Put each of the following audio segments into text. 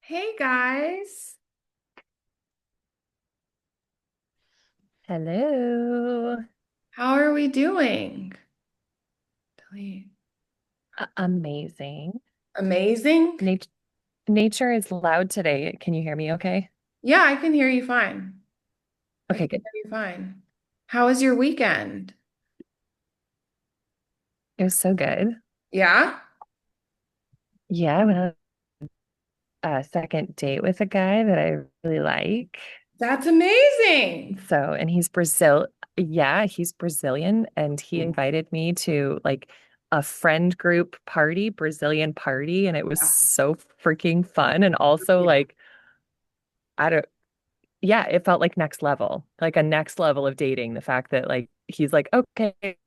Hey guys, Hello. how are we doing? Delete. Amazing. Amazing. Nat Nature is loud today. Can you hear me okay? Yeah, I can hear you fine. I can Okay, good. hear you fine. How was your weekend? It was so good. Yeah, Yeah, I went on a second date with a guy that I really like. that's amazing. And he's Yeah, he's Brazilian and he invited me to like a friend group party, Brazilian party, and it was Yeah. so freaking fun. And also Yeah. I don't yeah, it felt like next level, like a next level of dating. The fact that like he's like, okay, let's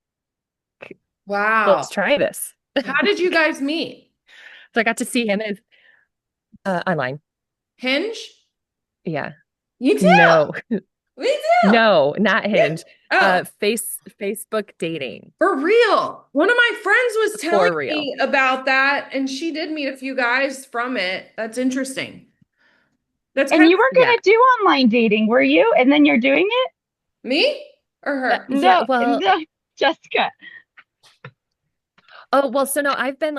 Wow. try this. How did you guys meet? So I got to see him online. Hinge? Yeah. You too. No, Me too. no, not Hinge. Oh, Facebook dating for real. One of my friends was telling for real. me about that, and she did meet a few guys from it. That's interesting. That's And kind you weren't Yeah. going to do online dating, were you? And then you're doing it? of me or her. Yeah. No, Well, no, Jessica. oh, well, so no, I've been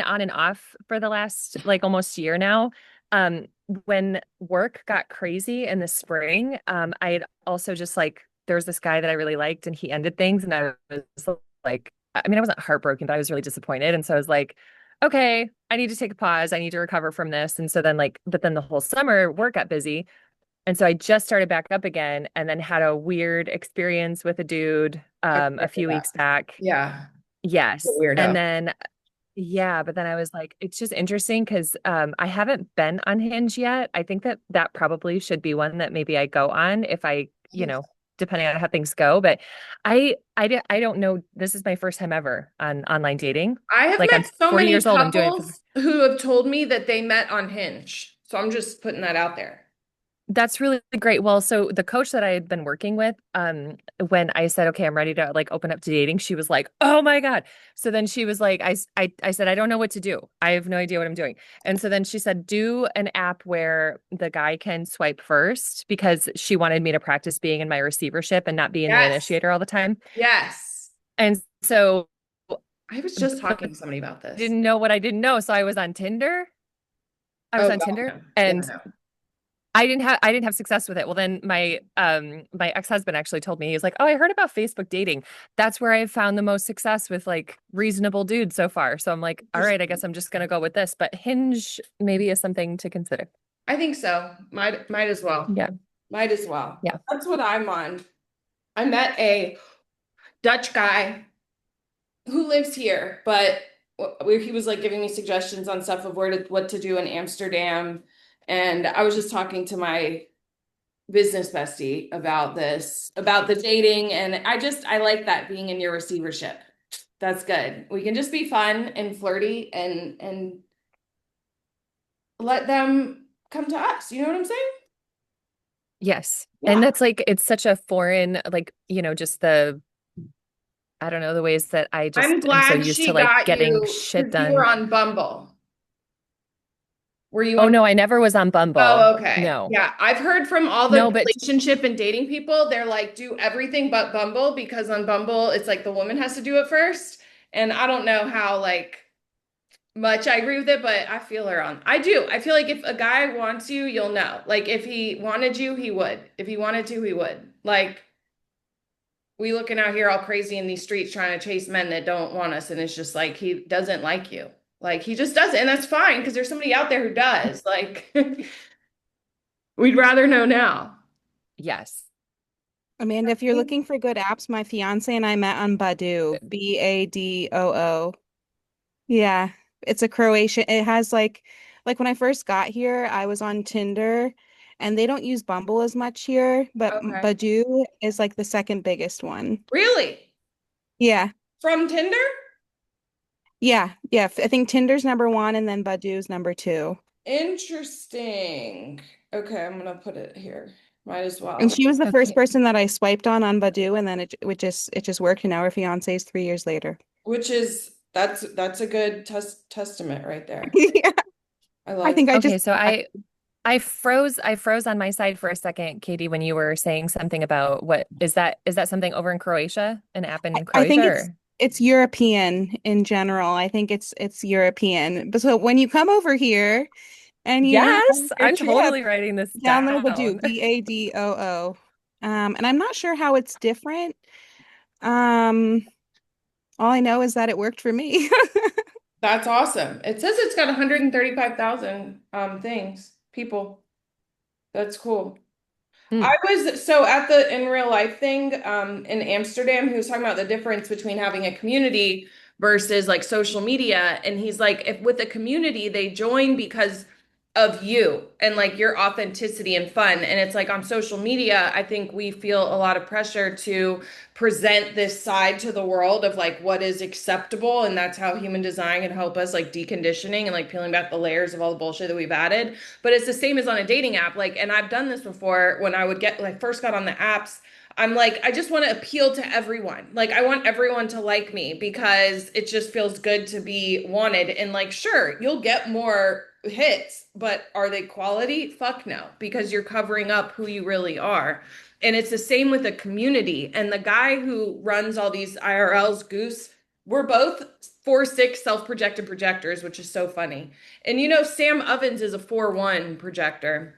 on and off for the last like almost year now. Um, when work got crazy in the spring, I had also just like there was this guy that I really liked and he ended things and I was like, I mean, I wasn't heartbroken, but I was really disappointed. And so I was like, okay, I need to take a pause. I need to recover from this. And so then but then the whole summer work got busy. And so I just started back up again and then had a weird experience with a dude I a remember few that. weeks back. Yeah, the Yes. And weirdo. then yeah, but then I was like, it's just interesting because I haven't been on Hinge yet. I think that that probably should be one that maybe I go on if I think depending on how things go. But I don't know. This is my first time ever on online dating. I have Like I'm met so 40 many years old. I'm doing it for couples who have told me that they met on Hinge. So I'm just putting that out there. That's really great. Well, so the coach that I had been working with, when I said, okay, I'm ready to like open up to dating, she was like, oh my God. So then she was like, I said, I don't know what to do. I have no idea what I'm doing. And so then she said, do an app where the guy can swipe first because she wanted me to practice being in my receivership and not being the Yes. initiator all the time. Yes. And so I was just but talking to somebody about I this. didn't know what I didn't know. So I was on Tinder. I was Oh, on God, Tinder no. Yeah, and no. I didn't have success with it. Well, then my ex-husband actually told me he was like, "Oh, I heard about Facebook dating. That's where I've found the most success with like reasonable dudes so far." So I'm like, "All right, I Interesting. guess I'm just gonna go with this." But Hinge maybe is something to consider. I think so. Might as well. Yeah. Might as well. Yeah. That's what I'm on. I met a Dutch guy who lives here, but where he was like giving me suggestions on stuff of what to do in Amsterdam. And I was just talking to my business bestie about this, about the dating. And I like that being in your receivership. That's good. We can just be fun and flirty and let them come to us. You know what I'm saying? Yes. And Yeah. that's like it's such a foreign like, just the I don't know, the ways that I I'm just am so glad used to she like got getting you shit because you were done. on Bumble. Were you Oh on? no, I never was on Bumble. Oh, okay. No. Yeah, I've heard from all the No, but relationship and dating people, they're like, do everything but Bumble because on Bumble, it's like the woman has to do it first. And I don't know how like much I agree with it, but I feel her on. I do. I feel like if a guy wants you, you'll know. Like if he wanted you, he would. If he wanted to, he would. Like we looking out here all crazy in these streets trying to chase men that don't want us, and it's just like he doesn't like you. Like he just doesn't, and that's fine because there's somebody out there who does. Like we'd rather know now. yes. Amanda, if you're looking for good apps, my fiance and I met on Badoo, Badoo. Yeah, it's a Croatian. It has like when I first got here, I was on Tinder and they don't use Bumble as much here, but Okay. Badoo is like the second biggest one. Really? Yeah. From Tinder? Yeah. I think Tinder's number one and then Badoo's number two. Interesting. Okay, I'm gonna put it here. Might as And well. she was the first Okay. person that I swiped on Badoo, and then it just worked. And now our fiance is 3 years later. Which is that's a good testament right there. Yeah. I I love it. think I just Okay, so I froze on my side for a second, Katie, when you were saying something about what is that something over in Croatia, an app in I Croatia think or it's European in general. I think it's European. But so when you come over here and you have Yes, your I'm trip, totally writing this download Badoo, down. Badoo. And I'm not sure how it's different. Um, all I know is that it worked for me. That's awesome. It says it's got 135,000 things, people. That's cool. Hmm. I was so at the in real life thing in Amsterdam, he was talking about the difference between having a community versus like social media. And he's like, if with a community, they join because of you and like your authenticity and fun. And it's like on social media, I think we feel a lot of pressure to present this side to the world of like what is acceptable. And that's how human design can help us like deconditioning and like peeling back the layers of all the bullshit that we've added. But it's the same as on a dating app. Like, and I've done this before when I would get like first got on the apps. I'm like, I just want to appeal to everyone. Like, I want everyone to like me because it just feels good to be wanted. And like, sure, you'll get more hits, but are they quality? Fuck no, because you're covering up who you really are. And it's the same with the community. And the guy who runs all these IRLs, Goose, we're both 4-6 self-projected projectors, which is so funny. And you know, Sam Ovens is a 4-1 projector.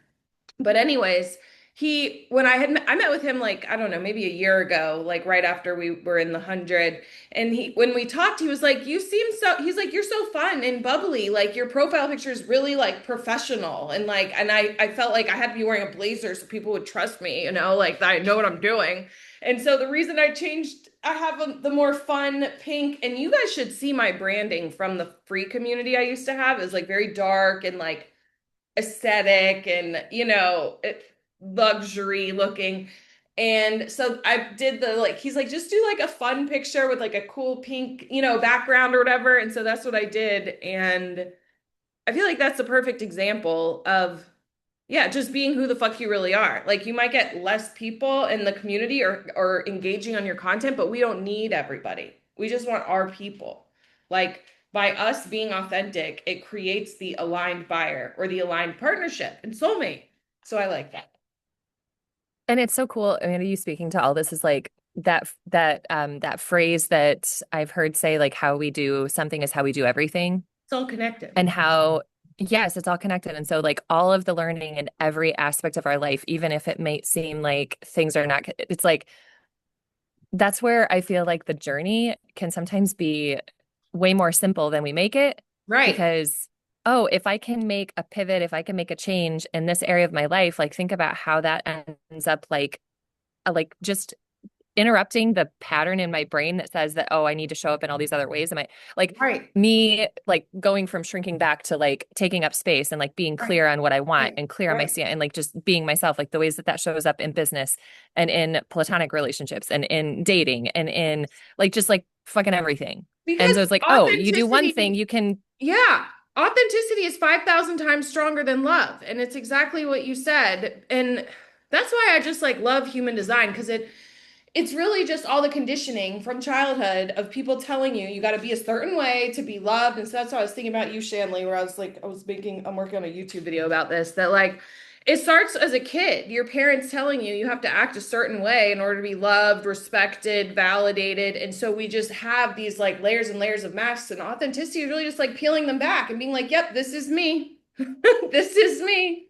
But anyways, he when I met with him like I don't know, maybe a year ago, like right after we were in the 100, and he when we talked, he was like, "You seem so." He's like, "You're so fun and bubbly. Like your profile picture is really like professional." And like, and I felt like I had to be wearing a blazer so people would trust me, you know, like that I know what I'm doing. And so the reason I changed, I have the more fun pink, and you guys should see my branding from the free community I used to have. It was like very dark and like aesthetic and luxury looking. And so I did the like he's like just do like a fun picture with like a cool pink background or whatever, and so that's what I did. And I feel like that's the perfect example of, yeah, just being who the fuck you really are. Like you might get less people in the community or engaging on your content, but we don't need everybody. We just want our people. Like by us being authentic, it creates the aligned buyer or the aligned partnership and soulmate. So I like that. And it's so cool. I mean, you speaking to all this is like that phrase that I've heard say like how we do something is how we do everything. It's all connected. And how yes, it's all connected. And so like all of the learning in every aspect of our life, even if it may seem like things are not, it's like that's where I feel like the journey can sometimes be way more simple than we make it Right. because oh, if I can make a pivot, if I can make a change in this area of my life, like think about how that ends up like just interrupting the pattern in my brain that says that, oh, I need to show up in all these other ways. Am I like Right. me, like going from shrinking back to like taking up space and like being Right. clear on what I want Right. and clear on my Right. stand and like just being myself, like the ways that that shows up in business and in platonic relationships and in dating and in like just like fucking everything. And Because so it's like, oh, you do one thing, authenticity, you can, yeah, authenticity is 5,000 times stronger than love. And it's exactly what you said. And that's why I just like love human design because it's really just all the conditioning from childhood of people telling you you got to be a certain way to be loved. And so that's why I was thinking about you, Shanley, where I'm working on a YouTube video about this, that like it starts as a kid. Your parents telling you you have to act a certain way in order to be loved, respected, validated. And so we just have these like layers and layers of masks, and authenticity is really just like peeling them back and being like, yep, this is me. This is me.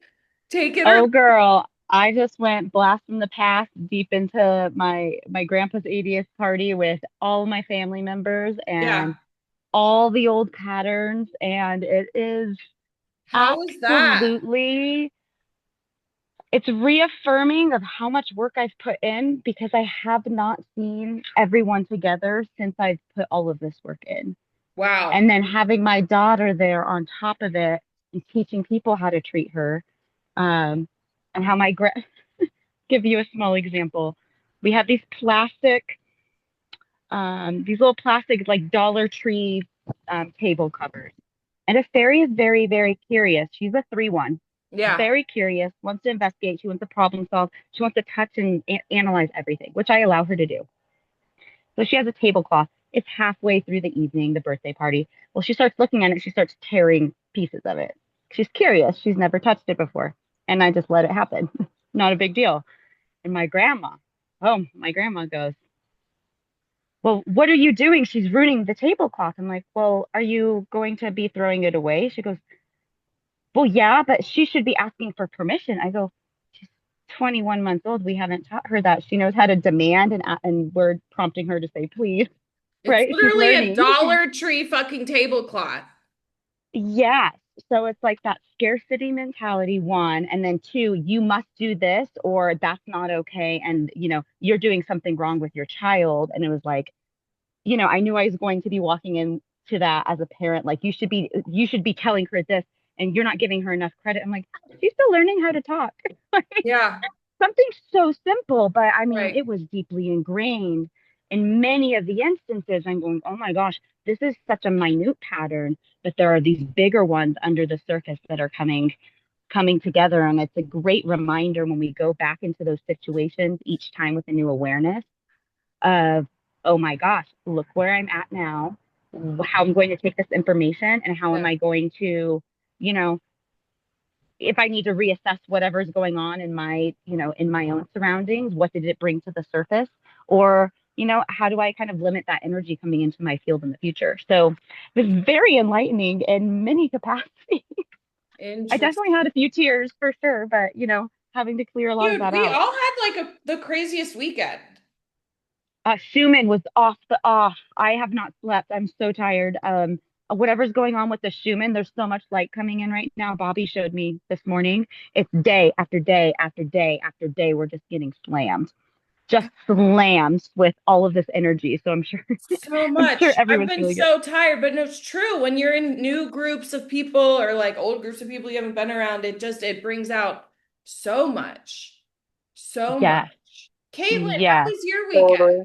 Take it or Oh, girl, I just went blast from the past deep into my grandpa's 80th party with all my family members yeah. and all the old patterns, and it is How is that? absolutely it's reaffirming of how much work I've put in because I have not seen everyone together since I've put all of this work in. Wow. And then having my daughter there on top of it and teaching people how to treat her. Um, and how my give you a small example. We have these little plastic like Dollar Tree table covers. And a fairy is very, very curious. She's a 3-1. Yeah. Very curious, wants to investigate. She wants to problem solve. She wants to touch and analyze everything, which I allow her to do. So she has a tablecloth. It's halfway through the evening, the birthday party. Well, she starts looking at it. She starts tearing pieces of it. She's curious. She's never touched it before. And I just let it happen. Not a big deal. And my grandma goes, well, what are you doing? She's ruining the tablecloth. I'm like, well, are you going to be throwing it away? She goes, well, yeah, but she should be asking for permission. I go, she's 21 months old. We haven't taught her that. She knows how to demand, and we're prompting her to say please, It's right? She's literally a learning. Dollar Tree fucking tablecloth. Yes. So it's like that scarcity mentality, one, and then two, you must do this or that's not okay. And, you're doing something wrong with your child. And it was like, I knew I was going to be walking into that as a parent. Like you should be telling her this and you're not giving her enough credit. I'm like, she's still learning how to talk. Like, Yeah, something so simple, but I mean, right. it was deeply ingrained in many of the instances. I'm going, oh my gosh, this is such a minute pattern, but there are these bigger ones under the surface that are coming together. And it's a great reminder when we go back into those situations each time with a new awareness of, oh my gosh, look where I'm at now, how I'm going to take this information, and how am Yeah. I going to, you know, if I need to reassess whatever's going on in my own surroundings, what did it bring to the surface? Or, how do I kind of limit that energy coming into my field in the future? So it was very enlightening in many capacities. I definitely had Interesting. a few tears for sure, but, having to clear a lot of Dude, that we out. all had like the craziest weekend. Schumann was off the off. I have not slept. I'm so tired. Whatever's going on with the Schumann, there's so much light coming in right now. Bobby showed me this morning. It's day after day after day after day. We're just getting slammed, just slammed with all of this energy. So I'm sure, So I'm sure much. I've everyone's been feeling it. so tired, but no, it's true. When you're in new groups of people or like old groups of people you haven't been around, it brings out so much. So Yes, much. Caitlin, how yes. was your weekend? Totally.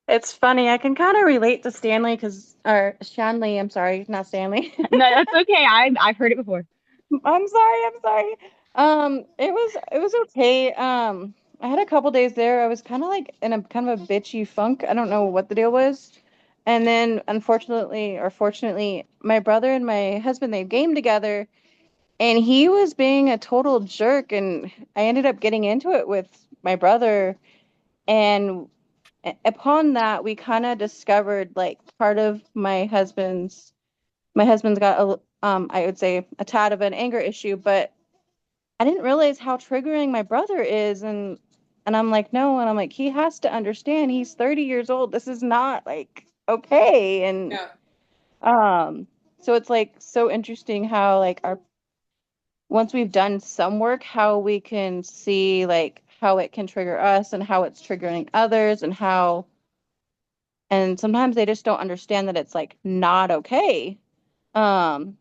It's funny. I can kind of relate to Stanley or Shanley. I'm sorry, not Stanley. No, that's okay. I've heard it before. I'm sorry. I'm sorry. It was okay. I had a couple days there. I was kind of like in a kind of a bitchy funk. I don't know what the deal was. And then, unfortunately or fortunately, my brother and my husband they game together, and he was being a total jerk, and I ended up getting into it with my brother, and upon that we kind of discovered like part of my husband's got I would say a tad of an anger issue, but I didn't realize how triggering my brother is, and I'm like, no, and I'm like, he has to understand he's 30 years old, this is not like okay. And Yeah. um so it's like so interesting how like our once we've done some work, how we can see like how it can trigger us and how it's triggering others, and sometimes they just don't understand that it's like not okay. um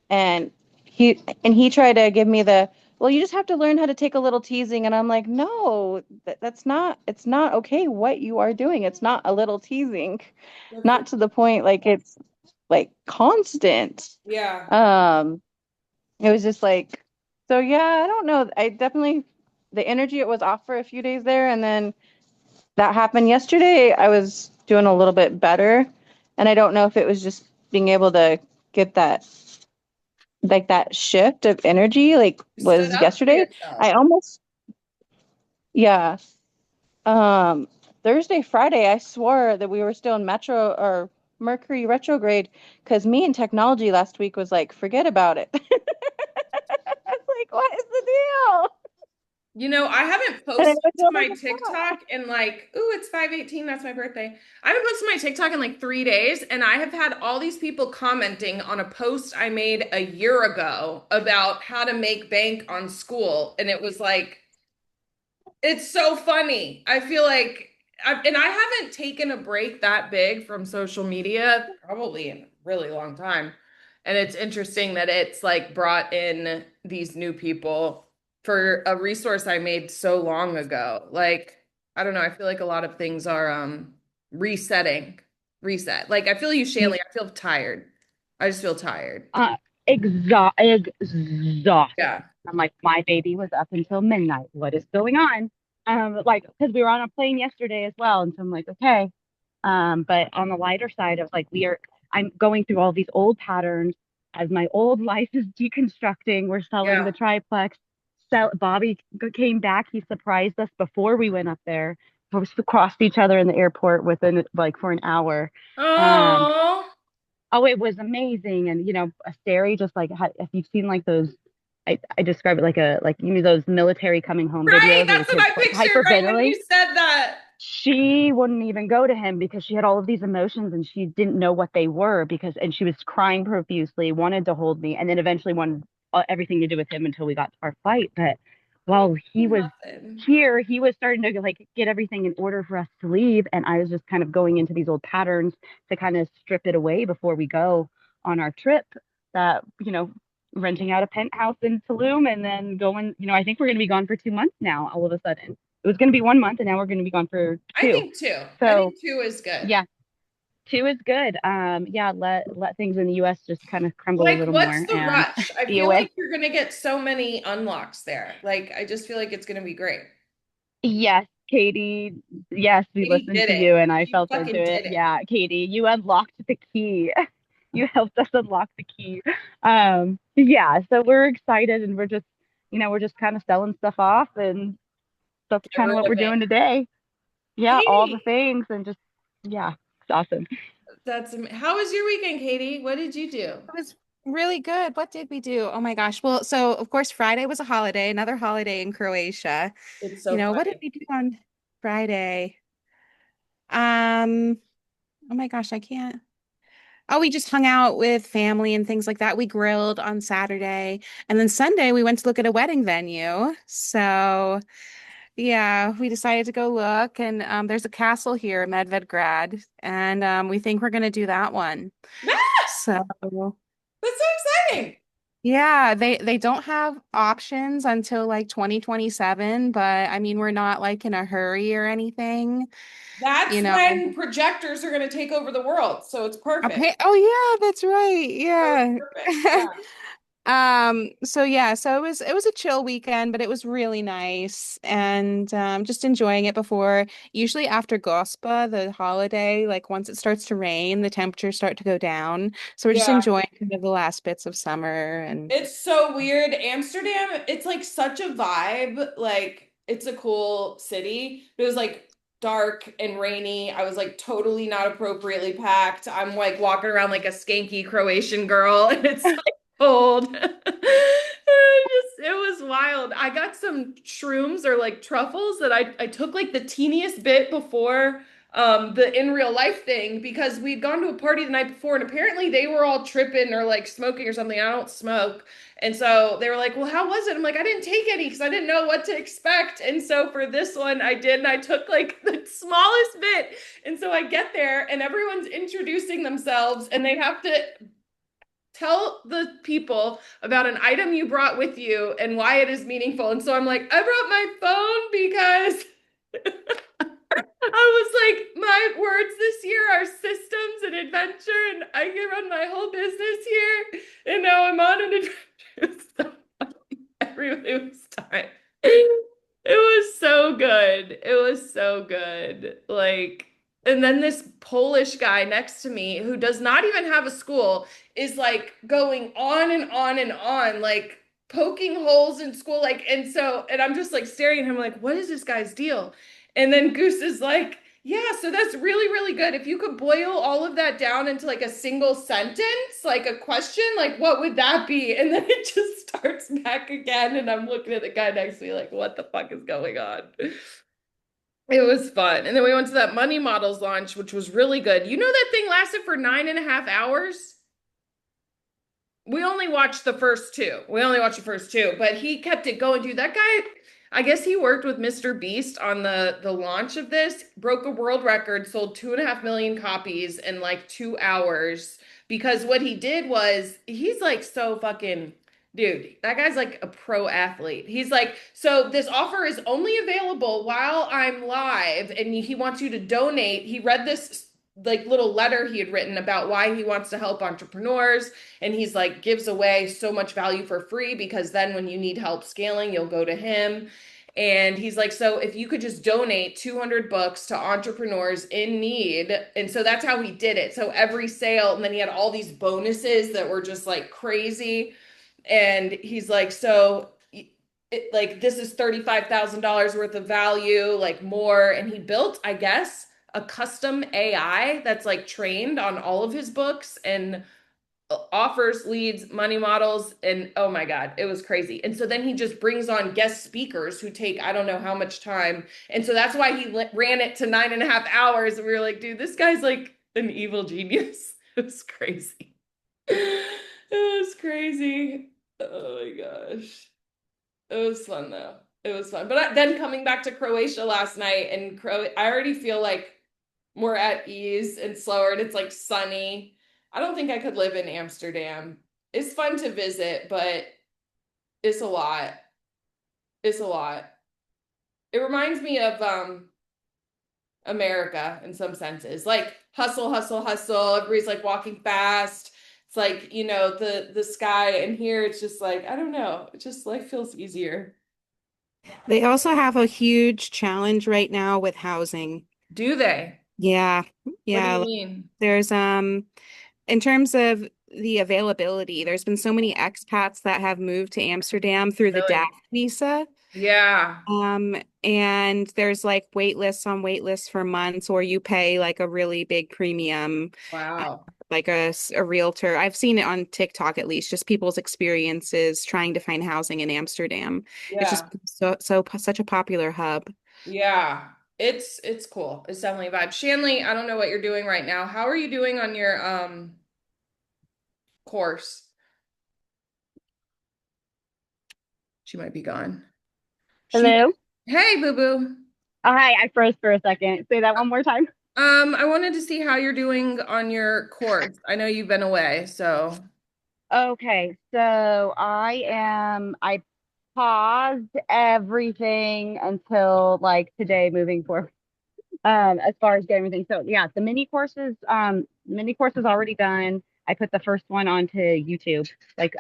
and he tried to give me the, well, you just have to learn how to take a little teasing, and I'm like, no, that's not, it's not okay what you are doing, it's not a little teasing, That's not to the point like it's like constant. yeah. um it was just like, so yeah, I don't know, I definitely, the energy, it was off for a few days there, and then that happened yesterday. I was doing a little bit better, and I don't know if it was just being able to get that, like that shift of energy, like You stood was up for yesterday. yourself. I almost, yeah. Thursday, Friday, I swore that we were still in Metro or Mercury retrograde, because me and technology last week was like, forget about it. I was like, what is the deal? I haven't And I posted was to like, my "It's not." TikTok in like, ooh, it's 5/18, that's my birthday. I haven't posted my TikTok in like 3 days, and I have had all these people commenting on a post I made a year ago about how to make bank on Skool. And it was like, it's so funny. I feel like, and I haven't taken a break that big from social media probably in a really long time. And it's interesting that it's like brought in these new people for a resource I made so long ago. Like, I don't know, I feel like a lot of things are resetting, reset. Like I feel you, Shanley, I feel tired. I just feel tired. Uh, exhausted. Yeah. I'm like, my baby was up until midnight. What is going on? Like, because we were on a plane yesterday as well, and so I'm like, okay. But on the lighter side of like, I'm going through all these old patterns as my old life is deconstructing, we're selling Yeah. the triplex. Bobby came back. He surprised us before we went up there. We crossed each other in the airport within like for an hour. Um, Oh, oh, it was amazing. And Asteri just like if you've seen like those, I describe it like those military coming home right. videos where the That's what kids I like pictured right when hyperventilate. you said that. She wouldn't even go to him because she had all of these emotions and she didn't know what they were and she was crying profusely, wanted to hold me, and then eventually wanted everything to do with him until we got to our flight. But while he was Nothing. here, he was starting to like get everything in order for us to leave, and I was just kind of going into these old patterns to kind of strip it away before we go on our trip. That renting out a penthouse in Tulum and then going. I think we're going to be gone for 2 months now. All of a sudden it was going to be 1 month and now we're going to be gone for I two. think two. I So think two is good. yeah, two is good. Yeah, let things in the US just kind of crumble a Like, little what's more the and rush? I be feel away. like you're gonna get so many unlocks there. Like, I just feel like it's gonna be great. Yes, Katie. Yes, we Katie listened did to it. you and I She felt into fucking it. did it. Yeah, Katie, you unlocked the key. You helped us unlock the key. Yeah, so we're excited and we're just kind of selling stuff off and that's Get kind of rid what of we're it. doing today. Yeah, all the Katie, things and just yeah, it's awesome. how was your weekend, Katie? What did you do? It was really good. What did we do? Oh my gosh. Well, so of course Friday was a holiday, another holiday in Croatia. It's so What did funny. we do on Friday? Um, oh my gosh, I can't. Oh, we just hung out with family and things like that. We grilled on Saturday. And then Sunday we went to look at a wedding venue. So yeah, we decided to go look and there's a castle here, Medvedgrad, and we think we're gonna do that one. Ah, So that's so exciting. yeah, they don't have options until like 2027, but I mean we're not like in a hurry or anything, you That's know. when projectors are gonna take over the world. So it's perfect. Okay. Oh yeah, that's right. So it's Yeah. perfect. Yeah. So yeah, so it was a chill weekend, but it was really nice and just enjoying it before. Usually after Gospa, the holiday, like once it starts to rain, the temperatures start to go down. So we're just Yeah. enjoying kind of the last bits of summer and It's so weird. Amsterdam, it's like such a vibe. Like, it's a cool city. It was like dark and rainy. I was like totally not appropriately packed. I'm like walking around like a skanky Croatian girl, and it's like cold. It was wild. I got some shrooms or like truffles that I took like the teeniest bit before the in real life thing because we'd gone to a party the night before and apparently they were all tripping or like smoking or something. I don't smoke. And so they were like, "Well, how was it?" I'm like, "I didn't take any because I didn't know what to expect." And so for this one, I did, and I took like the smallest bit. And so I get there and everyone's introducing themselves and they have to tell the people about an item you brought with you and why it is meaningful. And so I'm like, "I brought my phone because I was like, my words this year are systems and adventure, and I can run my whole business here. And now I'm on an adventure." It was so funny. Everybody was time. It was so good. It was so good. Like, and then this Polish guy next to me who does not even have a school is like going on and on and on, like poking holes in school. Like, and I'm just like staring at him, like, what is this guy's deal? And then Goose is like, yeah, so that's really, really good. If you could boil all of that down into like a single sentence, like a question, like what would that be? And then it just starts back again. And I'm looking at the guy next to me, like, what the fuck is going on? It was fun. And then we went to that Money Models launch, which was really good. You know, that thing lasted for 9.5 hours? We only watched the first two. We only watched the first two, but he kept it going, dude. That guy, I guess he worked with Mr. Beast on the launch of this, broke a world record, sold 2.5 million copies in like 2 hours. Because what he did was he's like so fucking dude, that guy's like a pro athlete. He's like, so this offer is only available while I'm live, and he wants you to donate. He read this like little letter he had written about why he wants to help entrepreneurs and he's like gives away so much value for free because then when you need help scaling you'll go to him And he's like, so if you could just donate 200 books to entrepreneurs in need. And so that's how he did it. So every sale, and then he had all these bonuses that were just like crazy. And he's like, so like this is $35,000 worth of value, like more. And he built, I guess, a custom AI that's like trained on all of his books and offers leads, money models, and oh my God, it was crazy. And so then he just brings on guest speakers who take I don't know how much time. And so that's why he ran it to 9.5 hours. And we were like, dude, this guy's like an evil genius. It was crazy. It was crazy. Oh my gosh. It was fun though. It was fun. But then coming back to Croatia last night, and I already feel like more at ease and slower, and it's like sunny. I don't think I could live in Amsterdam. It's fun to visit, but it's a lot. It's a lot. It reminds me of America in some senses. Like hustle, hustle, hustle. Everybody's like walking fast. It's like, the sky, and here it's just like, I don't know. It just life feels easier. They also have a huge challenge right now with housing. Do they? Yeah. What do you Yeah. mean? There's in terms of the availability, there's been so many expats that have moved to Amsterdam through the Really? DAF visa. Yeah. And there's like wait lists on wait lists for months, or you pay like a really big premium, Wow. like a realtor. I've seen it on TikTok at least, just people's experiences trying to find housing in Amsterdam. It's just Yeah. such a popular hub. Yeah. It's cool. It's definitely a vibe. Shanley, I don't know what you're doing right now. How are you doing on your course? She might be gone. She Hello? Hey, boo boo. Oh, hi, I froze for a second. Say that one more time. I wanted to see how you're doing on your course. I know you've been away, so Okay, so I paused everything until like today moving forward. As far as getting everything. So yeah, the mini course is already done. I put the first one onto YouTube, like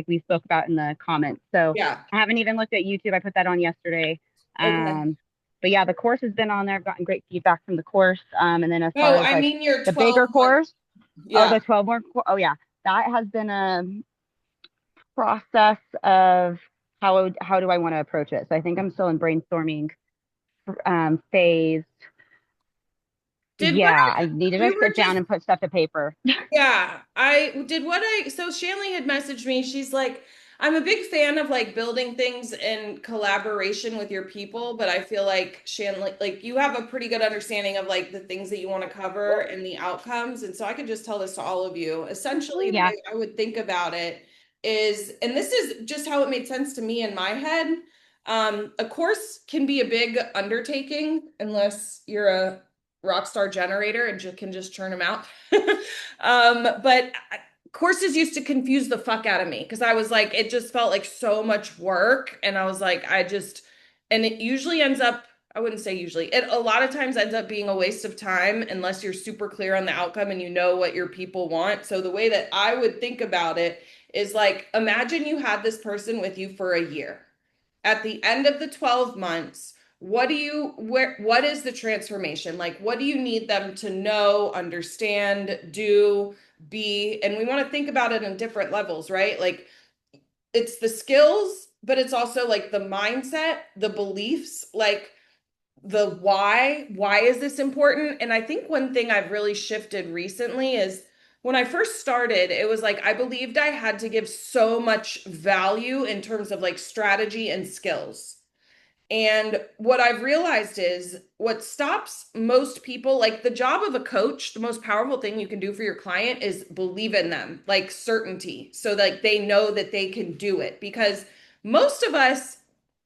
we spoke about in the comments. So yeah. I haven't even looked at YouTube. I put that on yesterday. Okay. But yeah, the course has been on there. I've gotten great feedback from the course. And then as far Oh, as I like mean your the bigger 12-month. course, oh, Yeah. the 12 more, oh yeah, that has been a process of how do I want to approach it. So I think I'm still in brainstorming phase. Did what Yeah, I needed we to were sit down just and put stuff to paper. Yeah, I did so Shanley had messaged me. She's like, I'm a big fan of like building things in collaboration with your people, but I feel like Shanley, like you have a pretty good understanding of like the things that you want to cover and the outcomes. And so I could just tell this to all of you. Essentially, the Yeah, way I would think about it is, and this is just how it made sense to me in my head. A course can be a big undertaking unless you're a rock star generator and can just churn them out. But courses used to confuse the fuck out of me because I was like, it just felt like so much work. And I was like, and it usually ends up, I wouldn't say usually, it a lot of times ends up being a waste of time unless you're super clear on the outcome and you know what your people want. So the way that I would think about it is like, imagine you had this person with you for a year. At the end of the 12 months, what is the transformation? Like, what do you need them to know, understand, do, be? And we want to think about it in different levels, right? Like, it's the skills, but it's also like the mindset, the beliefs, like the why is this important? And I think one thing I've really shifted recently is when I first started, it was like I believed I had to give so much value in terms of like strategy and skills. And what I've realized is what stops most people, like the job of a coach, the most powerful thing you can do for your client is believe in them, like certainty, so that they know that they can do it. Because most of us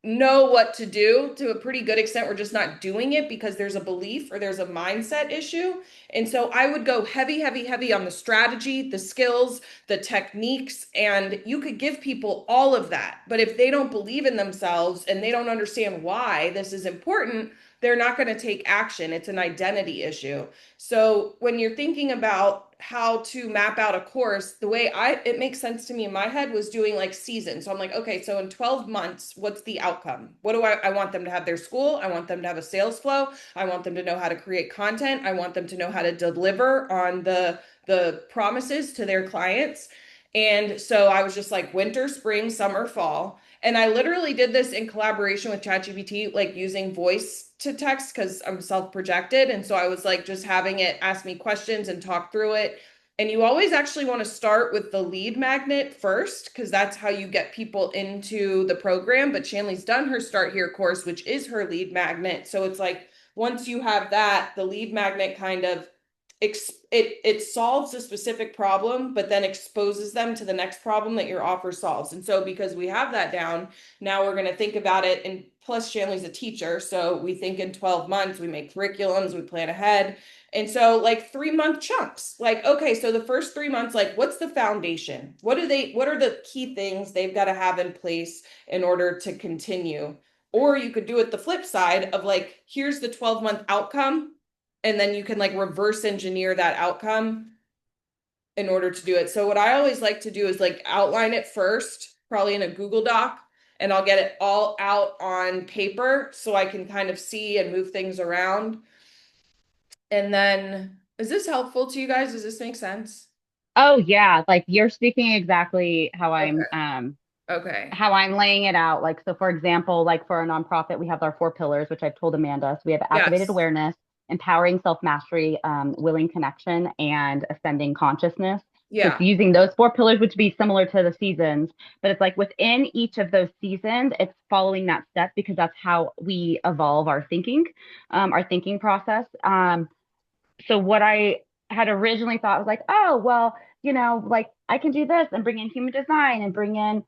know what to do to a pretty good extent. We're just not doing it because there's a belief or there's a mindset issue. And so I would go heavy, heavy, heavy on the strategy, the skills, the techniques, and you could give people all of that. But if they don't believe in themselves and they don't understand why this is important, they're not going to take action. It's an identity issue. So when you're thinking about how to map out a course, the way it makes sense to me in my head was doing like seasons. So I'm like, okay, so in 12 months, what's the outcome? What do I want them to have their school? I want them to have a sales flow. I want them to know how to create content. I want them to know how to deliver on the promises to their clients. And so I was just like winter, spring, summer, fall. And I literally did this in collaboration with ChatGPT, like using voice to text because I'm self-projected. And so I was like just having it ask me questions and talk through it. And you always actually want to start with the lead magnet first, because that's how you get people into the program. But Shanley's done her Start Here course, which is her lead magnet. So it's like once you have that, the lead magnet kind of it solves a specific problem, but then exposes them to the next problem that your offer solves. And so because we have that down, now we're going to think about it. And plus Shanley's a teacher, so we think in 12 months, we make curriculums, we plan ahead. And so like 3-month chunks, like, okay, so the first 3 months, like what's the foundation? What are the key things they've got to have in place in order to continue? Or you could do it the flip side of like, here's the 12-month outcome, and then you can like reverse engineer that outcome in order to do it. So what I always like to do is like outline it first, probably in a Google Doc, and I'll get it all out on paper so I can kind of see and move things around. And then, is this helpful to you guys? Does this make sense? Oh yeah, like you're speaking exactly Okay. Okay. how I'm laying it out. Like, so for example, like for a nonprofit, we have our 4 pillars, which I've told Amanda. So we have activated Yes. awareness, empowering self-mastery, willing connection, and ascending consciousness. So it's Yeah. using those 4 pillars, which would be similar to the seasons, but it's like within each of those seasons, it's following that step because that's how we evolve our thinking process. So what I had originally thought was like, oh, well, like I can do this and bring in human design and bring in,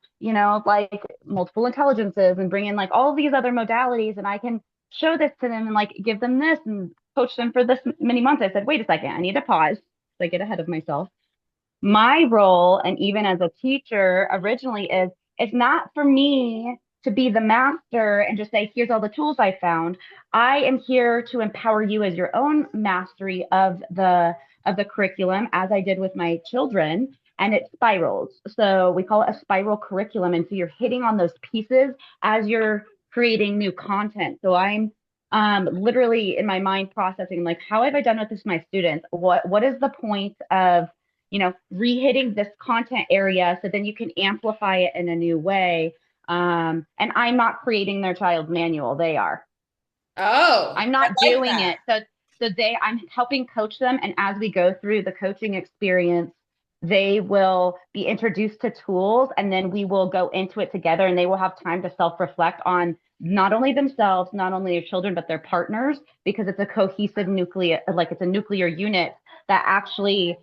like multiple intelligences and bring in like all these other modalities and I can show this to them and like give them this and coach them for this many months. I said, wait a second, I need to pause so I get ahead of myself. My role, and even as a teacher originally, is it's not for me to be the master and just say, here's all the tools I found. I am here to empower you as your own mastery of the curriculum, as I did with my children, and it spirals. So we call it a spiral curriculum. And so you're hitting on those pieces as you're creating new content. So I'm literally in my mind processing like, how have I done with this with my students? What is the point of re-hitting this content area so then you can amplify it in a new way. And I'm not creating their child's manual. They are. Oh, I'm I not like doing that. it. I'm helping coach them. And as we go through the coaching experience, they will be introduced to tools and then we will go into it together and they will have time to self-reflect on not only themselves, not only their children, but their partners, because it's a cohesive nuclear, like it's a nuclear unit that actually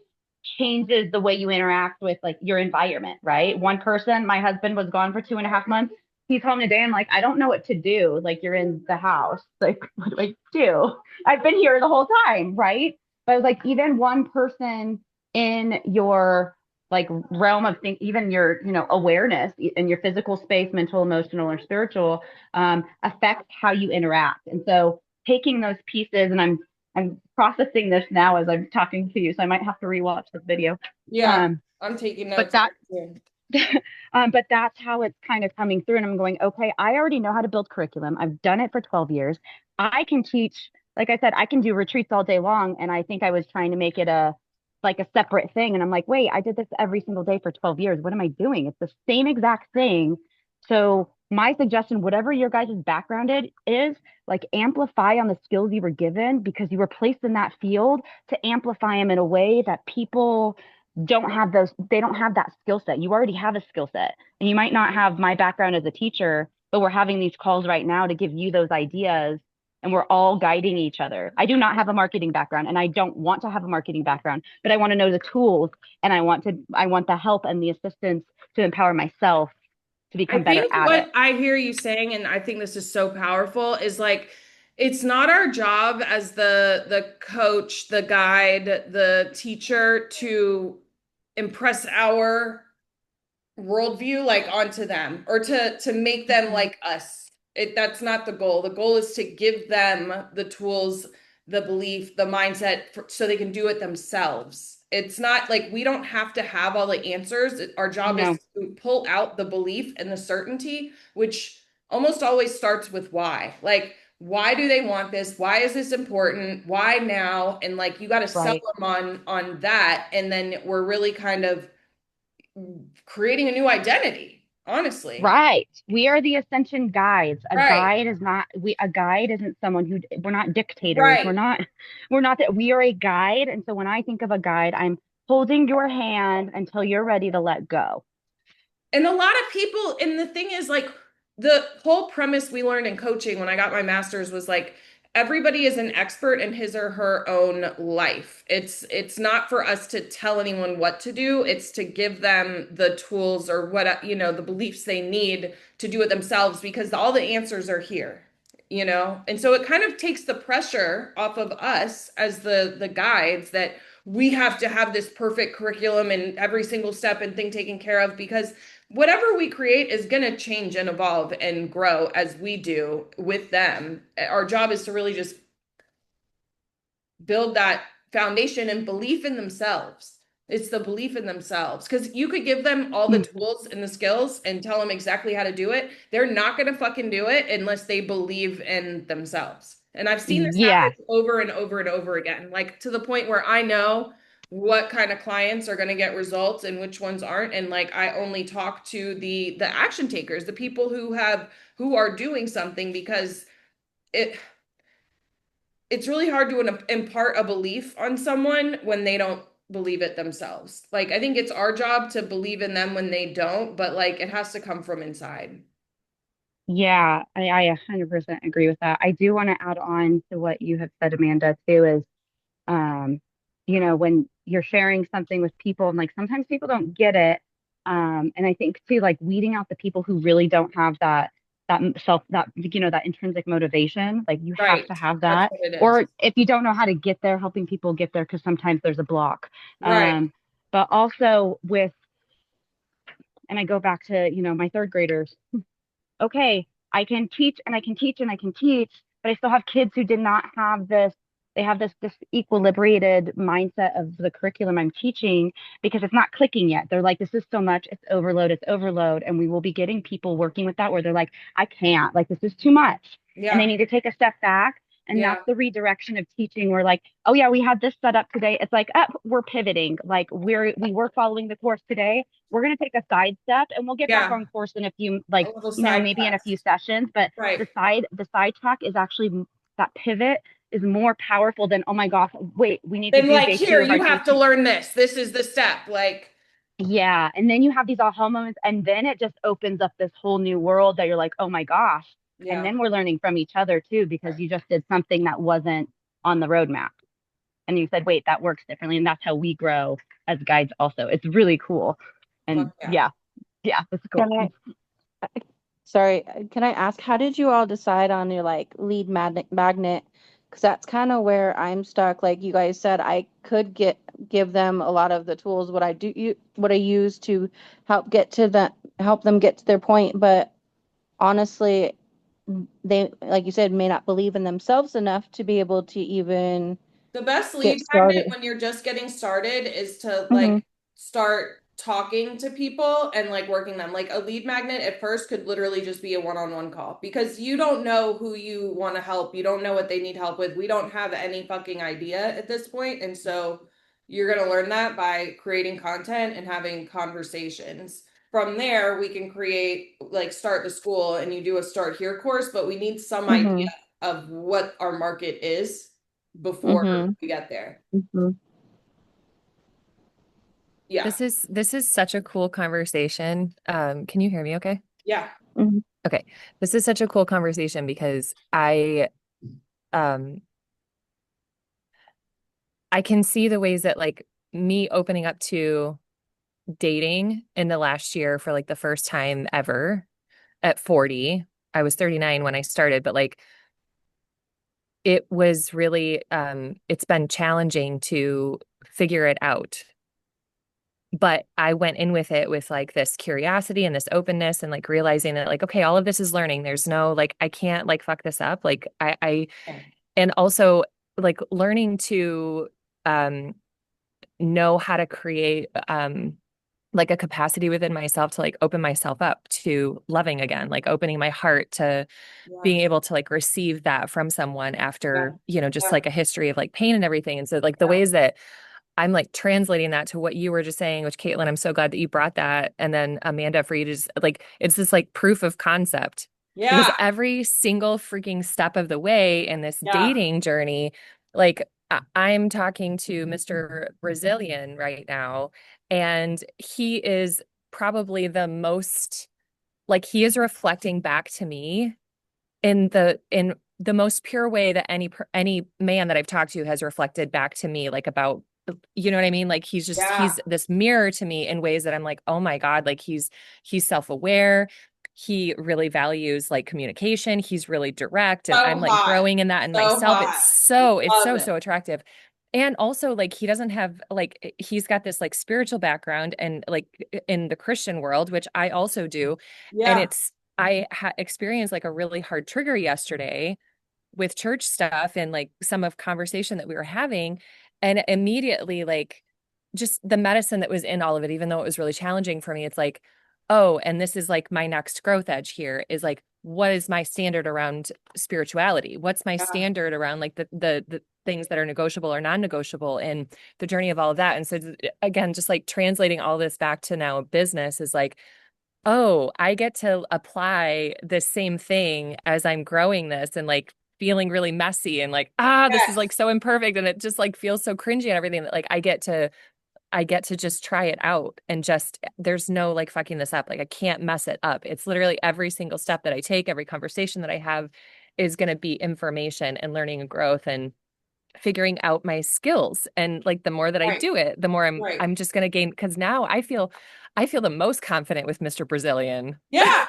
changes the way you interact with like your environment, right? One person, my husband was gone for 2.5 months. He's home today. I'm like, I don't know what to do. Like, you're in the house. Like, what do I do? I've been here the whole time, right? But I was like, even one person in your like realm of think, even your, awareness in your physical space, mental, emotional, or spiritual, affects how you interact. And so taking those pieces, and I'm processing this now as I'm talking to you, so I might have to rewatch this video. Yeah, Um, I'm taking but notes. that but that's how it's kind of coming through. And I'm going, okay, I already know how to build curriculum. I've done it for 12 years. I can teach, like I said, I can do retreats all day long. And I think I was trying to make it like a separate thing. And I'm like, wait, I did this every single day for 12 years. What am I doing? It's the same exact thing. So my suggestion, whatever your guys' background is, like amplify on the skills you were given because you were placed in that field to amplify them in a way that people they don't have that skill set. You already have a skill set. And you might not have my background as a teacher, but we're having these calls right now to give you those ideas and we're all guiding each other. I do not have a marketing background and I don't want to have a marketing background, but I want to know the tools and I want the help and the assistance to empower myself to I become better think at it. what I hear you saying, and I think this is so powerful, is like it's not our job as the coach, the guide, the teacher to impress our worldview like onto them or to make them Mhm. like us. That's not the goal. The goal is to give them the tools, the belief, the mindset so they can do it themselves. It's not like we don't have to have all the answers. Our job is No, to pull out the belief and the certainty, which almost always starts with why. Like, why do they want this? Why is this important? Why now? And like you got to sell right. them on that, and then we're really kind of creating a new identity, honestly. Right. We are the ascension guides. Right. A guide isn't someone who, we're not dictators. Right. We're not that, we are a guide. And so when I think of a guide, I'm holding your hand until you're ready to let go. And a lot of people, and the thing is, like, the whole premise we learned in coaching when I got my master's was like, everybody is an expert in his or her own life. It's not for us to tell anyone what to do. It's to give them the tools or what, the beliefs they need to do it themselves because all the answers are here, And so it kind of takes the pressure off of us as the guides that we have to have this perfect curriculum and every single step and thing taken care of because whatever we create is going to change and evolve and grow as we do with them. Our job is to really just build that foundation and belief in themselves. It's the belief in themselves because you could give them all the Mm, tools and the skills and tell them exactly how to do it. They're not going to fucking do it unless they believe in themselves. And I've seen this yeah. happen over and over and over again, like to the point where I know what kind of clients are going to get results and which ones aren't. And like I only talk to the action takers, the people who are doing something because it it's really hard to impart a belief on someone when they don't believe it themselves. Like I think it's our job to believe in them when they don't, but like it has to come from inside. Yeah. I 100% agree with that. I do want to add on to what you have said, Amanda, too, is um, when you're sharing something with people and like sometimes people don't get it. And I think too, like weeding out the people who really don't have that intrinsic motivation, like you have Right. to have That's that. what it is. Or if you don't know how to get there, helping people get there, because sometimes there's a block. Right. Um, but also and I go back to, my third graders. Okay, I can teach and I can teach and I can teach, but I still have kids who did not have this. They have this equilibrated mindset of the curriculum I'm teaching because it's not clicking yet. They're like, this is so much, it's overload. And we will be getting people working with that where they're like, I can't, like, this is too much. And they Yeah. need to take a step back. And that's Yeah. the redirection of teaching. We're like, oh yeah, we had this set up today. It's like, we're pivoting. Like we were following the course today. We're going to take a side step and we'll get back Yeah. on course in a few, A like, little side maybe in a quest. few sessions, but Right. the side track is actually that pivot is more powerful than, oh my gosh, wait, we need to Then do like day here, two of our you have to teaching. learn this. This is the step. Like, Yeah. And then you have these aha moments, and then it just opens up this whole new world that you're like, oh my gosh. And yeah. then we're learning from each other too, because Right. you just did something that wasn't on the roadmap. And you said, wait, that works differently. And that's how we grow as guides also. It's really cool. And Fuck yeah. yeah, it's Can cool. I, sorry, can I ask, how did you all decide on your like lead magnet? Because that's kind of where I'm stuck. Like you guys said, I could give them a lot of the tools what I use to help them get to their point, but honestly, they, like you said, may not believe in themselves enough to be able to even The best get lead magnet started. when you're just getting started is to Hmm. like start talking to people and like working them. Like a lead magnet at first could literally just be a one-on-one call because you don't know who you want to help. You don't know what they need help with. We don't have any fucking idea at this point. And so you're going to learn that by creating content and having conversations. From there, we can create like start the school and you do a start here course, but we need some idea Hmm. of what our market is before Hmm. we get there. Hmm. Yeah. This is such a cool conversation. Can you hear me okay? Yeah. Hmm. Okay. This is such a cool conversation because um I can see the ways that like me opening up to dating in the last year for like the first time ever at 40. I was 39 when I started, but like it was really it's been challenging to figure it out. but I went in with it with like this curiosity and this openness and like realizing that like, okay, all of this is learning. There's no like, I can't like fuck this up. Like Yeah. and also like learning to um know how to create like a capacity within myself to like open myself up to loving again, like opening my heart to Yeah. being able to like receive that from someone Yeah. after, you know, just Yeah. like a history of like pain and everything. And so like the Yeah. ways that I'm like translating that to what you were just saying, which Caitlin, I'm so glad that you brought that. And then Amanda, for you to just like, it's this like proof of concept because Yeah. every single freaking step of the way in this Yeah. dating journey, like I'm talking to Mr. Brazilian right now, and he is probably the most like he is reflecting back to me in the most pure way that any man that I've talked to has reflected back to me like about you know what I mean? Like Yeah. he's this mirror to me in ways that I'm like, "Oh my God, like he's self-aware. He really values like communication. He's really direct and I'm So like hot. growing in that in So myself. hot. It's Love so it. so attractive. And also like he doesn't have like he's got this like spiritual background and like in the Christian world, which I also do. And Yeah. experienced like a really hard trigger yesterday with church stuff and like some of conversation that we were having. And immediately, like, just the medicine that was in all of it, even though it was really challenging for me, it's like, oh, and this is like my next growth edge here is like, what is my standard around spirituality? What's my Yeah. standard around like the things that are negotiable or non-negotiable and the journey of all of that. And so again, just like translating all this back to now business is like, oh, I get to apply this same thing as I'm growing this and like feeling really messy and like, this is like Yes. so imperfect and it just like feels so cringy and everything that like I get to just try it out and just there's no like fucking this up. Like I can't mess it up. It's literally every single step that I take, every conversation that I have is going to be information and learning and growth and figuring out my skills. And like the more that I Right. do it, the more Right. I'm just going to gain because now I feel the most confident with Mr. Brazilian Yeah.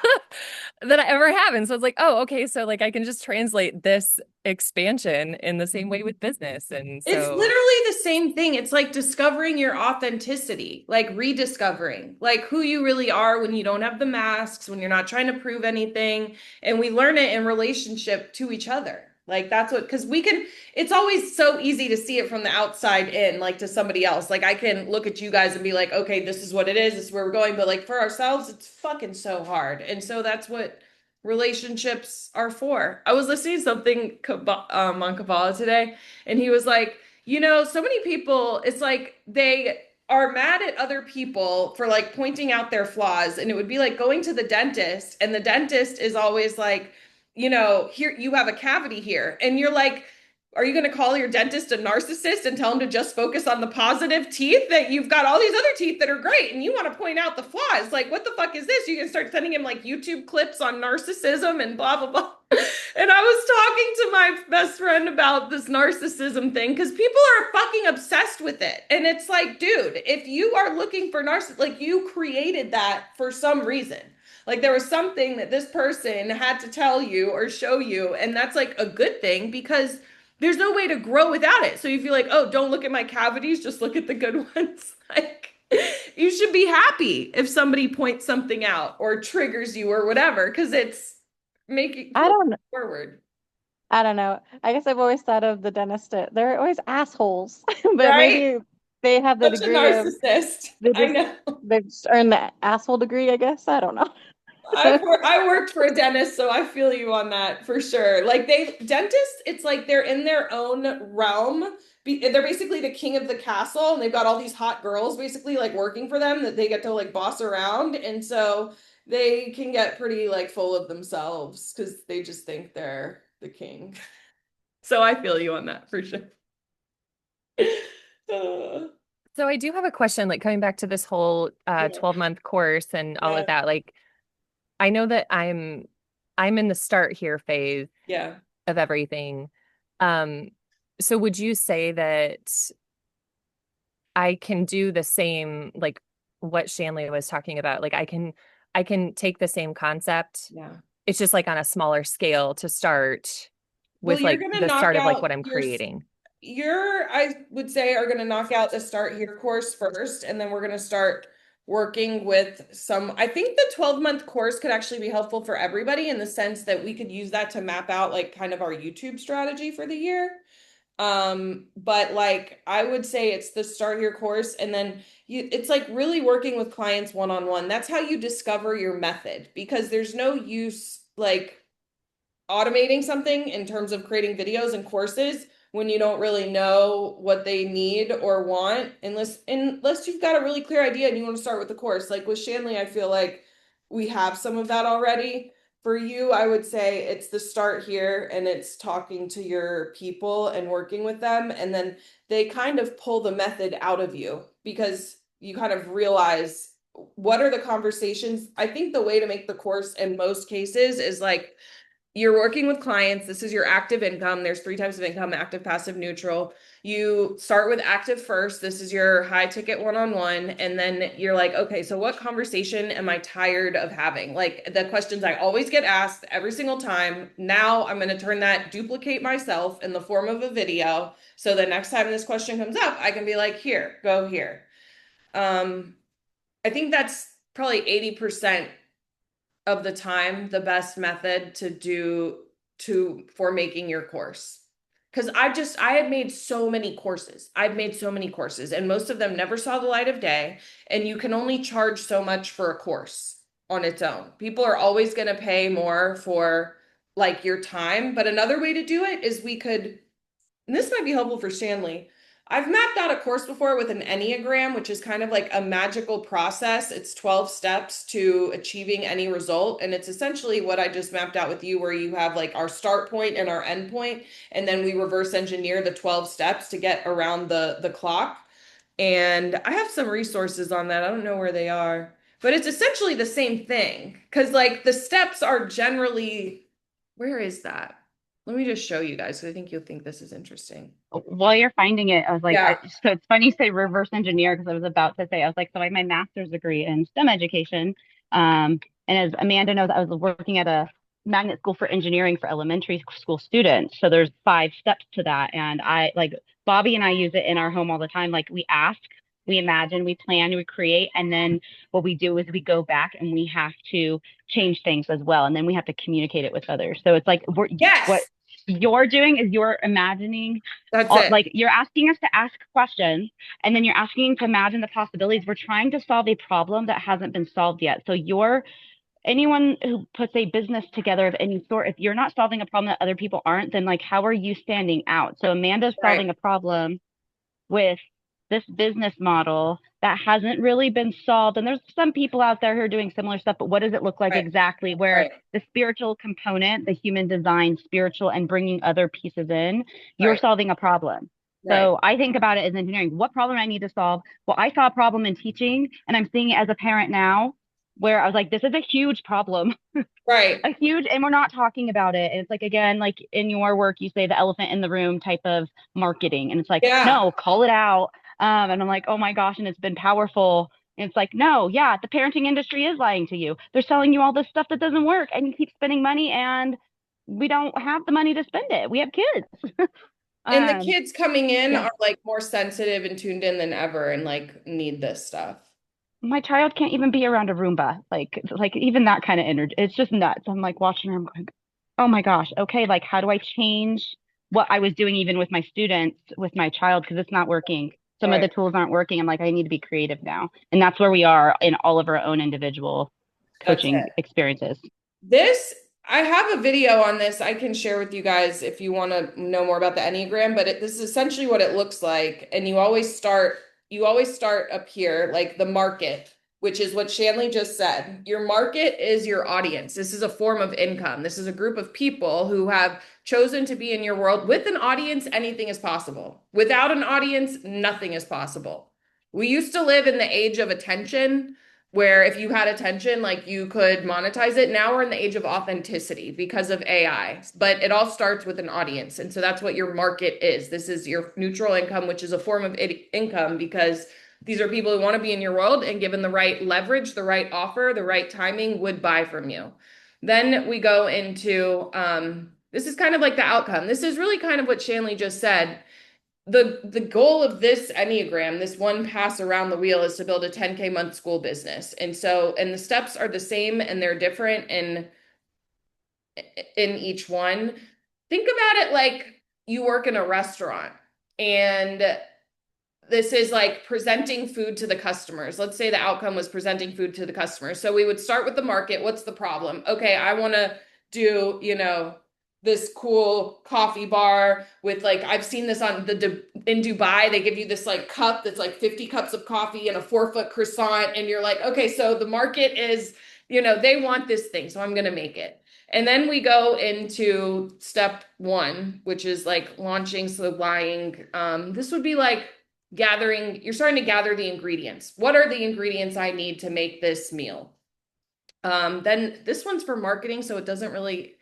that I ever have. And so it's like, oh, okay, so like I can just translate this expansion in the same way with business. And It's so literally the same thing. It's like discovering your authenticity, like rediscovering, like who you really are when you don't have the masks, when you're not trying to prove anything. And we learn it in relationship to each other. Like that's what, because we can, it's always so easy to see it from the outside in, like to somebody else. Like I can look at you guys and be like, okay, this is what it is, this is where we're going. But like for ourselves, it's fucking so hard. And so that's what relationships are for. I was listening to something on Kabbalah today and he was like, so many people, it's like they are mad at other people for like pointing out their flaws. And it would be like going to the dentist, and the dentist is always like, here you have a cavity here. And you're like, are you going to call your dentist a narcissist and tell him to just focus on the positive teeth that you've got all these other teeth that are great and you want to point out the flaws? Like, what the fuck is this? You can start sending him like YouTube clips on narcissism and blah, blah, blah. And I was talking to my best friend about this narcissism thing because people are fucking obsessed with it. And it's like, dude, if you are looking for narcissism, like you created that for some reason. Like there was something that this person had to tell you or show you. And that's like a good thing because there's no way to grow without it. So you feel like, oh, don't look at my cavities, just look at the good ones. Like you should be happy if somebody points something out or triggers you or whatever, because it's making I don't forward. I don't know. I guess I've always thought of the dentist. They're always assholes, but Right? maybe they have the Such a degree of narcissist. they I just know. they just earned the asshole degree, I guess. I don't know. I worked for a dentist, so I feel you on that for sure. Like dentists, it's like they're in their own realm. They're basically the king of the castle, and they've got all these hot girls basically like working for them that they get to like boss around, and so they can get pretty like full of themselves because they just think they're the king. So I feel you on that for sure. so I do have a question, like coming back to this whole Yeah, 12-month course and all yeah, of that. Like I know that I'm in the start here phase yeah. of everything. Um, so would you say that I can do the same, like what Shanley was talking about? Like I can take the same concept. Yeah. It's just like on a smaller scale to start Well, with you're like gonna the knock start of like out what I'm your creating. I would say, are going to knock out the Start Here course first, and then we're going to start working with some. I think the 12-month course could actually be helpful for everybody in the sense that we could use that to map out like kind of our YouTube strategy for the year. But like I would say it's the Start Here course, and then it's like really working with clients one-on-one. That's how you discover your method, because there's no use like automating something in terms of creating videos and courses when you don't really know what they need or want, unless you've got a really clear idea and you want to start with the course. Like with Shanley, I feel like we have some of that already. For you, I would say it's the Start Here, and it's talking to your people and working with them, and then they kind of pull the method out of you because you kind of realize what are the conversations. I think the way to make the course in most cases is like you're working with clients. This is your active income. There's three types of income: active, passive, neutral. You start with active first. This is your high ticket one-on-one. And then you're like, okay, so what conversation am I tired of having? Like the questions I always get asked every single time. Now I'm going to turn that, duplicate myself in the form of a video. So the next time this question comes up, I can be like, here, go here. I think that's probably 80% of the time the best method to do to for making your course. Because I had made so many courses. I've made so many courses, and most of them never saw the light of day. And you can only charge so much for a course on its own. People are always going to pay more for like your time. But another way to do it is we could, and this might be helpful for Shanley. I've mapped out a course before with an Enneagram, which is kind of like a magical process. It's 12 steps to achieving any result. And it's essentially what I just mapped out with you, where you have like our start point and our end point, and then we reverse engineer the 12 steps to get around the clock. And I have some resources on that. I don't know where they are, but it's essentially the same thing. Because like the steps are generally, where is that? Let me just show you guys, because I think you'll think this is interesting. While you're finding it, I was like, Yeah. so it's funny you say reverse engineer because I was about to say, I was like, so I have my master's degree in STEM education. And as Amanda knows, I was working at a magnet school for engineering for elementary school students. So there's 5 steps to that. And I like Bobby and I use it in our home all the time. Like we ask, we imagine, we plan, we create, and then what we do is we go back and we have to change things as well. And then we have to communicate it with others. So it's like what Yes, you're doing is you're imagining that's it. like you're asking us to ask questions and then you're asking to imagine the possibilities. We're trying to solve a problem that hasn't been solved yet. So you're anyone who puts a business together of any sort, if you're not solving a problem that other people aren't, then like how are you standing out? So Amanda's Right. solving a problem with this business model that hasn't really been solved. And there's some people out there who are doing similar stuff, but what does it look like Right. exactly? Where Right. the spiritual component, the human design, spiritual, and bringing other pieces in, you're Right. solving a problem. Right. So I think about it as engineering. What problem I need to solve? Well, I saw a problem in teaching, and I'm seeing it as a parent now, where I was like, this is a huge problem, Right. a huge, and we're not talking about it. And it's like, again, like in your work, you say the elephant in the room type of marketing. And it's like, Yeah. no, call it out. And I'm like, oh my gosh, and it's been powerful. And it's like, no, yeah, the parenting industry is lying to you. They're selling you all this stuff that doesn't work, and you keep spending money, and we don't have the money to spend it. We have kids. And the Um, kids coming in yeah, are like more sensitive and tuned in than ever and like need this stuff. my child can't even be around a Roomba. Like even that kind of energy. It's just nuts. I'm like watching her. I'm going, oh my gosh. Okay, like how do I change what I was doing even with my students with my child because it's not working. Some of Right. the tools aren't working. I'm like, I need to be creative now. And that's where we are in all of our own individual That's coaching it. experiences. This, I have a video on this I can share with you guys if you want to know more about the Enneagram, but this is essentially what it looks like. And you always start up here, like the market, which is what Shanley just said. Your market is your audience. This is a form of income. This is a group of people who have chosen to be in your world. With an audience, anything is possible. Without an audience, nothing is possible. We used to live in the age of attention, where if you had attention, like you could monetize it. Now we're in the age of authenticity because of AI, but it all starts with an audience. And so that's what your market is. This is your neutral income, which is a form of income because these are people who want to be in your world and given the right leverage, the right offer, the right timing would buy from you. Then we go into this is kind of like the outcome. This is really kind of what Shanley just said. the goal of this Enneagram, this one pass around the wheel, is to build a 10K month school business. And so, and the steps are the same and they're different in each one. Think about it like you work in a restaurant and this is like presenting food to the customers. Let's say the outcome was presenting food to the customers. So we would start with the market. What's the problem? Okay, I want to do, this cool coffee bar with like I've seen this on in Dubai. They give you this like cup that's like 50 cups of coffee and a 4-foot croissant, and you're like, okay, so the market is, they want this thing, so I'm gonna make it. And then we go into step one, which is like launching, supplying. This would be like you're starting to gather the ingredients. What are the ingredients I need to make this meal? Then this one's for marketing, so it doesn't really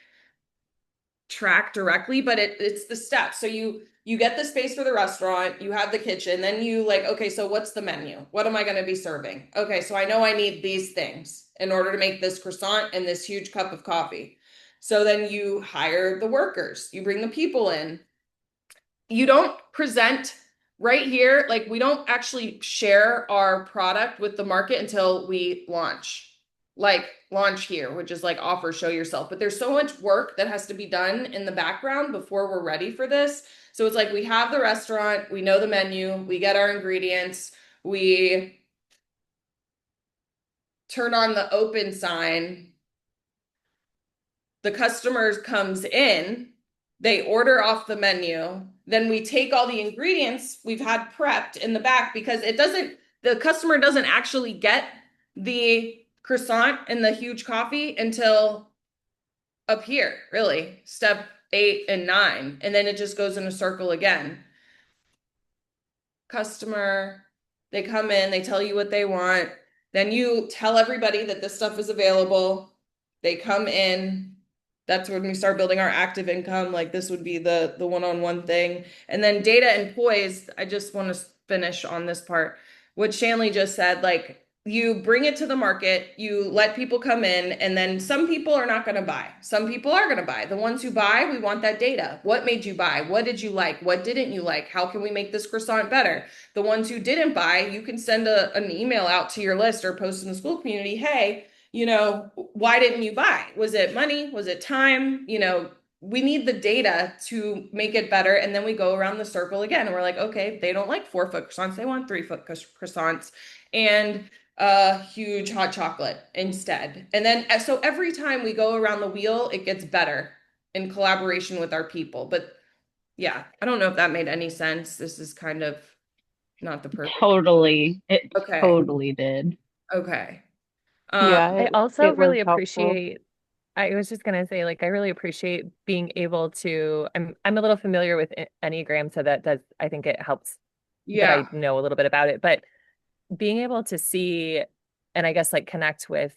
track directly, but it's the steps. So you get the space for the restaurant, you have the kitchen, then you like, okay, so what's the menu? What am I going to be serving? Okay, so I know I need these things in order to make this croissant and this huge cup of coffee. So then you hire the workers, you bring the people in. You don't present right here, like we don't actually share our product with the market until we launch. Like launch here, which is like offer, show yourself. But there's so much work that has to be done in the background before we're ready for this. So it's like we have the restaurant, we know the menu, we get our ingredients, we turn on the open sign, the customer comes in, they order off the menu, then we take all the ingredients we've had prepped in the back because the customer doesn't actually get the croissant and the huge coffee until up here, really, step 8 and 9. And then it just goes in a circle again. Customer, they come in, they tell you what they want. Then you tell everybody that this stuff is available. They come in. That's when we start building our active income. Like this would be the one-on-one thing. And then data and poise, I just want to finish on this part. What Shanley just said, like you bring it to the market, you let people come in, and then some people are not going to buy. Some people are going to buy. The ones who buy, we want that data. What made you buy? What did you like? What didn't you like? How can we make this croissant better? The ones who didn't buy, you can send an email out to your list or post in the Skool community, hey, why didn't you buy? Was it money? Was it time? We need the data to make it better. And then we go around the circle again. And we're like, okay, they don't like 4-foot croissants. They want 3-foot croissants and a huge hot chocolate instead. And then, so every time we go around the wheel, it gets better in collaboration with our people. But yeah, I don't know if that made any sense. This is kind of not the perfect. Totally. It Okay. totally did. Okay. Yeah, I also it was really helpful. appreciate, I was just gonna say, like, I really appreciate being able to, I'm a little familiar with Enneagram, so that does, I think it helps that Yeah. I know a little bit about it, but being able to see and I guess like connect with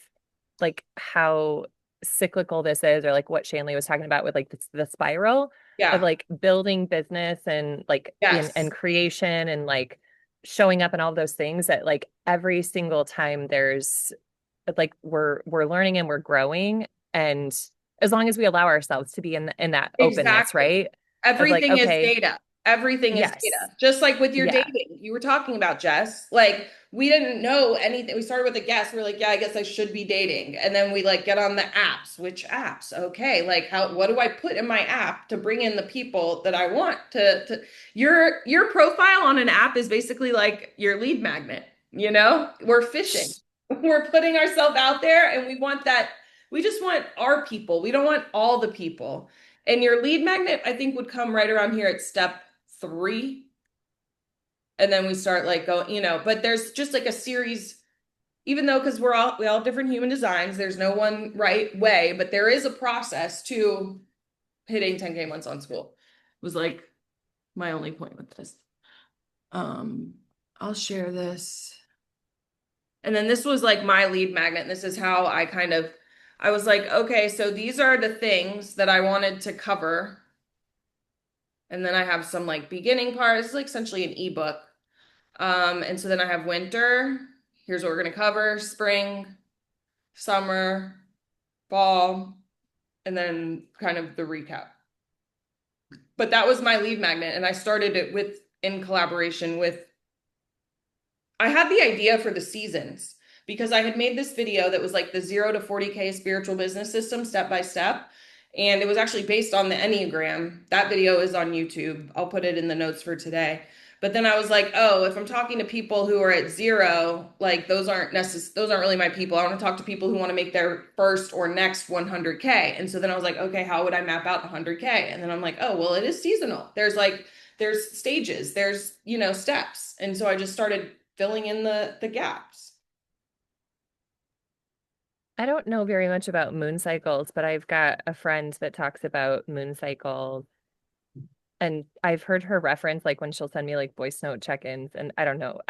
like how cyclical this is, or like what Shanley was talking about with like the spiral of Yeah. like building business and like Yes. and creation and like showing up and all those things, that like every single time there's like we're learning and we're growing, and as long as we allow ourselves to be in that openness, Exactly. right, of like, Everything is okay, data. Everything is yes, data. Just like with your yeah, dating, you were talking about, Jess. Like, we didn't know anything. We started with a guess. We are like, yeah, I guess I should be dating. And then we like get on the apps. Which apps? Okay. Like what do I put in my app to bring in the people that I want to your profile on an app is basically like your lead magnet, We're fishing. We're putting ourselves out there and we just want our people. We don't want all the people. And your lead magnet, I think, would come right around here at step 3. And then we start like but there's just like a series, even though because we all have different human designs, there's no one right way, but there is a process to hitting 10K months on Skool. Was like my only point with this. I'll share this. And then this was like my lead magnet. And this is how I was like, okay, so these are the things that I wanted to cover. And then I have some like beginning parts, it's like essentially an ebook. And so then I have winter. Here's what we're gonna cover: spring, summer, fall, and then kind of the recap. But that was my lead magnet, and I started it with in collaboration with, I had the idea for the seasons because I had made this video that was like the 0 to 40K spiritual business system step by step. And it was actually based on the Enneagram. That video is on YouTube. I'll put it in the notes for today. But then I was like, oh, if I'm talking to people who are at 0, like those aren't really my people. I want to talk to people who want to make their first or next 100K. And so then I was like, okay, how would I map out 100K? And then I'm like, oh, well, it is seasonal. There's stages, there's, steps. And so I just started filling in the gaps. I don't know very much about moon cycles, but I've got a friend that talks about moon cycles, and I've heard her reference like when she'll send me like voice note check-ins, and I don't know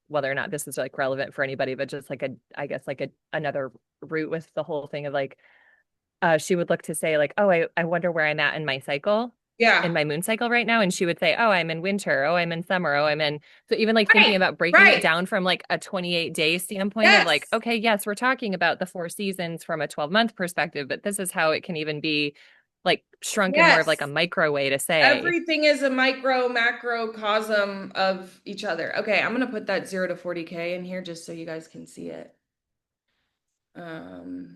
whether or not this is like relevant for anybody, but just like I guess like another route with the whole thing of like she would look to say like, oh, I wonder where I'm at in my cycle, in Yeah. my moon cycle right now. And she would say, oh, I'm in winter. Oh, I'm in summer. Oh, I'm in. So even like thinking Right. about breaking it Right. down from like a 28-day standpoint of like, Yes. okay, yes, we're talking about the 4 seasons from a 12-month perspective, but this is how it can even be like shrunk in more of like a Yes. micro way to say. Everything is a micro, macrocosm of each other. Okay, I'm gonna put that 0 to 40K in here just so you guys can see it. 0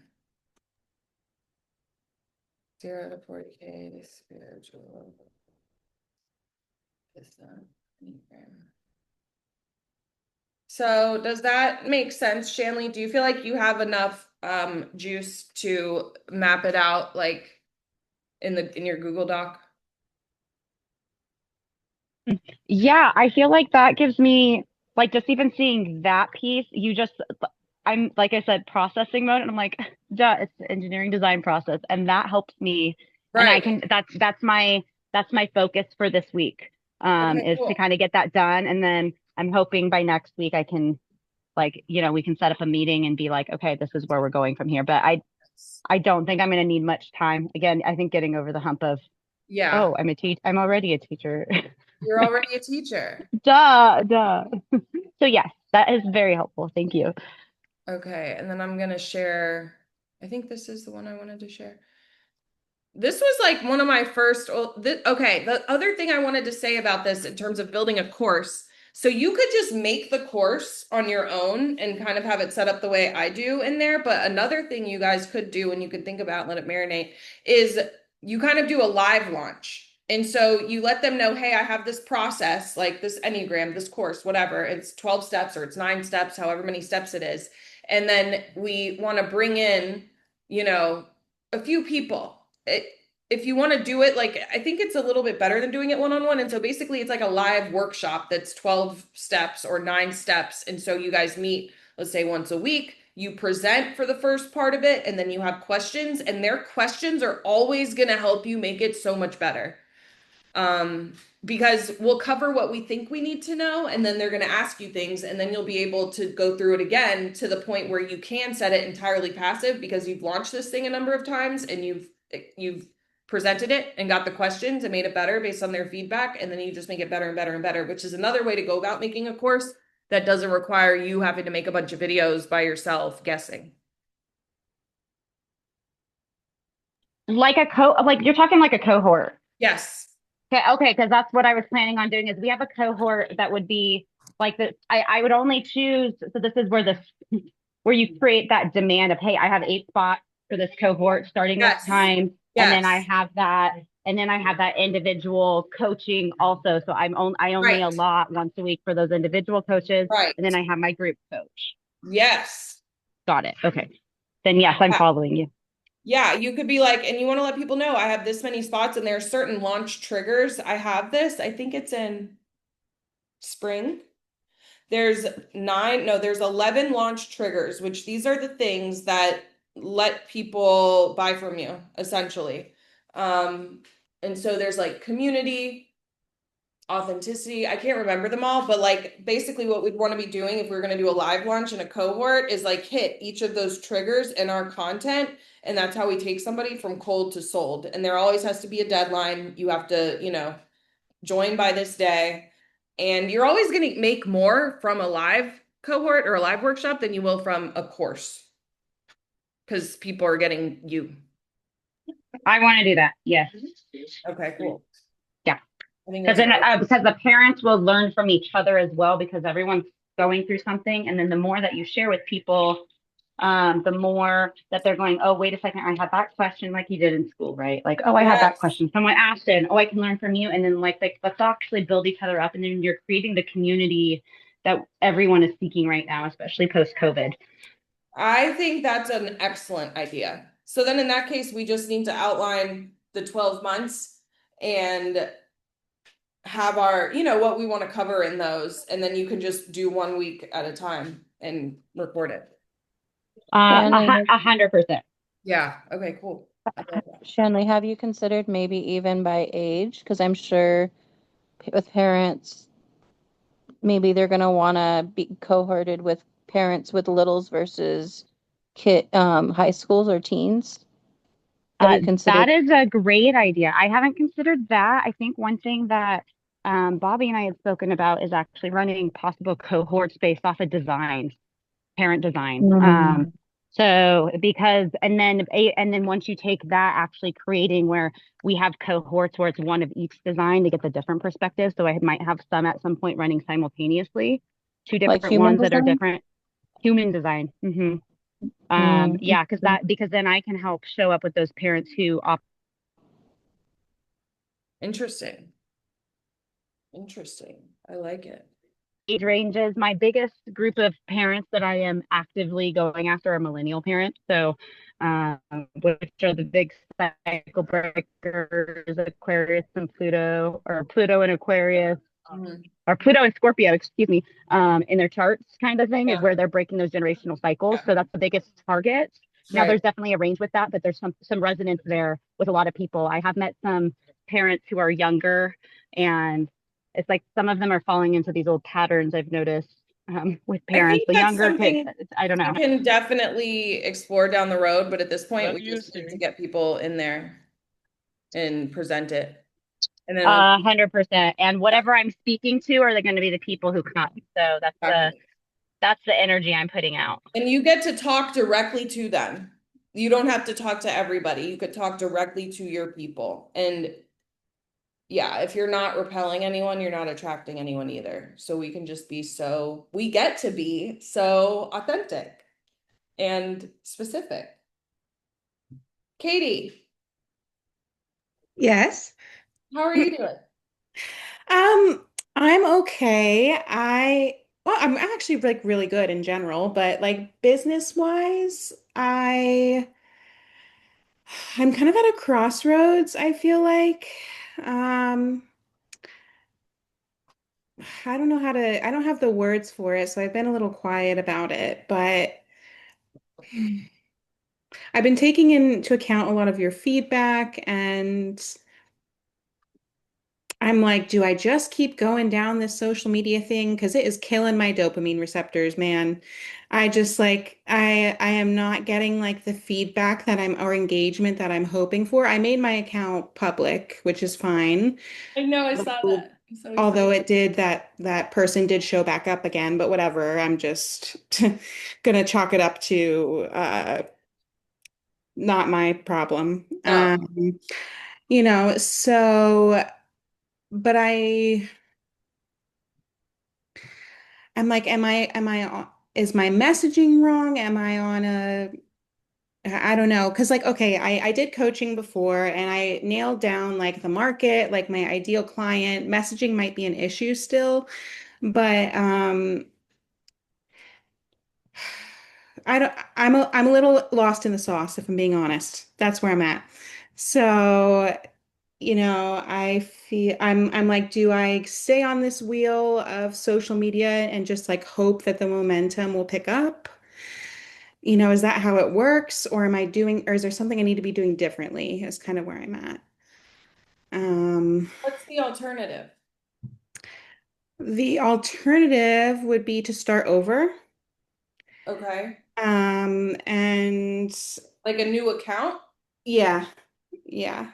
to 40K spiritual system. So does that make sense, Shanley? Do you feel like you have enough juice to map it out like in your Google Doc? Yeah, I feel like that gives me like just even seeing that piece, I'm like I said, processing mode, and I'm like, duh, it's the engineering design process, and that helps me. And I Right. can that's my focus for this week, Okay, is to cool. kind of get that done, and then I'm hoping by next week I can like we can set up a meeting and be like, okay, this is where we're going from here. But I don't think I'm going to need much time. Again, I think getting over the hump of, Yeah, oh, I'm already a teacher. you're already a teacher. Duh, duh. So yes, that is very helpful. Thank you. Okay, and then I'm gonna share, I think this is the one I wanted to share. This was like one of my first, okay, the other thing I wanted to say about this in terms of building a course. So you could just make the course on your own and kind of have it set up the way I do in there. But another thing you guys could do and you could think about, let it marinate, is you kind of do a live launch. And so you let them know, hey, I have this process, like this Enneagram, this course, whatever. It's 12 steps or it's 9 steps, however many steps it is. And then we want to bring in, you know, a few people. If you want to do it, like I think it's a little bit better than doing it one-on-one. And so basically it's like a live workshop that's 12 steps or 9 steps. And so you guys meet, let's say once a week, you present for the first part of it, and then you have questions, and their questions are always going to help you make it so much better. Um, because we'll cover what we think we need to know, and then they're going to ask you things, and then you'll be able to go through it again to the point where you can set it entirely passive because you've launched this thing a number of times and you've presented it and got the questions and made it better based on their feedback, and then you just make it better and better and better, which is another way to go about making a course that doesn't require you having to make a bunch of videos by yourself guessing. Like you're talking like a cohort. Yes. Okay, because that's what I was planning on doing is we have a cohort that would be like the I would only choose, so this is where you create that demand of, hey, I have 8 spots for this cohort starting this Yes. time, and then Yes. I have that individual coaching also. So I only Right. allot once a week for those individual coaches, Right. and then I have my group coach. Yes. Got it. Okay. Then yes, I'm following you. Yeah, you could be like, and you want to let people know I have this many spots and there are certain launch triggers. I have this. I think it's in spring. There's nine, no, there's 11 launch triggers, which these are the things that let people buy from you, essentially. And so there's like community, authenticity. I can't remember them all, but like basically what we'd want to be doing if we are going to do a live launch in a cohort is like hit each of those triggers in our content. And that's how we take somebody from cold to sold. And there always has to be a deadline. You have to, join by this day. And you're always going to make more from a live cohort or a live workshop than you will from a course because people are getting you. I want to do that. Yes. Okay, cool. Yeah. I think Because that's then, great. because the parents will learn from each other as well, because everyone's going through something, and then the more that you share with people, the more that they're going, oh, wait a second, I had that question like you did in school, right? Like, oh, I had that Yes. question. Someone asked it, and oh, I can learn from you. And then like let's actually build each other up. And then you're creating the community that everyone is seeking right now, especially post COVID. I think that's an excellent idea. So then in that case, we just need to outline the 12 months and have our, what we want to cover in those, and then you can just do 1 week at a time and record it. Shanley, 100%. Yeah. Okay, cool. I love that. Shanley, have you considered maybe even by age? Because I'm sure with parents, maybe they're gonna want to be cohorted with parents with littles versus high schools or teens. Have you That considered? is a great idea. I haven't considered that. I think one thing that Bobby and I had spoken about is actually running possible cohorts based off of design, parent design. Mm. So because and then once you take that, actually creating where we have cohorts where it's one of each design to get the different perspectives. So I might have some at some point running simultaneously, two Like different human ones that are design? different. Human design. Mm. Yeah, because then I can help show up with those parents who Interesting. Interesting. I like it. age ranges. My biggest group of parents that I am actively going after are millennial parents. So, which are the big cycle breakers, Aquarius and Pluto, or Pluto and Aquarius, Mhm. or Pluto and Scorpio, excuse me, in their charts kind of thing is Yeah. where they're breaking those generational cycles. Yeah. So that's the biggest target. Now Right. there's definitely a range with that, but there's some resonance there with a lot of people. I have met some parents who are younger, and it's like some of them are falling into these old patterns I've noticed with I parents. think The that's younger kids, something I don't we know. can definitely explore down the road, but at this point, we just need to get people in there and present it. And then 100%. And whatever I'm speaking to are they going to be the people who come. So exactly. that's the energy I'm putting out. And you get to talk directly to them. You don't have to talk to everybody. You could talk directly to your people. And yeah, if you're not repelling anyone, you're not attracting anyone either. So we get to be so authentic and specific. Katie, Yes. how are you doing? Um, I'm okay. I'm actually like really good in general, but like business wise, I'm kind of at a crossroads, I feel like. Um, I don't have the words for it, so I've been a little quiet about it, but I've been taking into account a lot of your feedback, and I'm like, do I just keep going down this social media thing? Because it is killing my dopamine receptors, man. I just like I am not getting like the feedback that I'm or engagement that I'm hoping for. I made my account public, which is fine. I know I saw that. I'm so excited. Although it did that person did show back up again, but whatever. I'm just gonna chalk it up to not my problem. No. So but I'm like, is my messaging wrong? Am I on I don't know. Cause like, okay, I did coaching before and I nailed down like the market, like my ideal client. Messaging might be an issue still, but I'm a little lost in the sauce, if I'm being honest. That's where I'm at. So, I feel I'm like, do I stay on this wheel of social media and just like hope that the momentum will pick up? Is that how it works? Or is there something I need to be doing differently? Is kind of where I'm at. Um, What's the alternative? the alternative would be to start over. Okay. And Like a new account? yeah, yeah.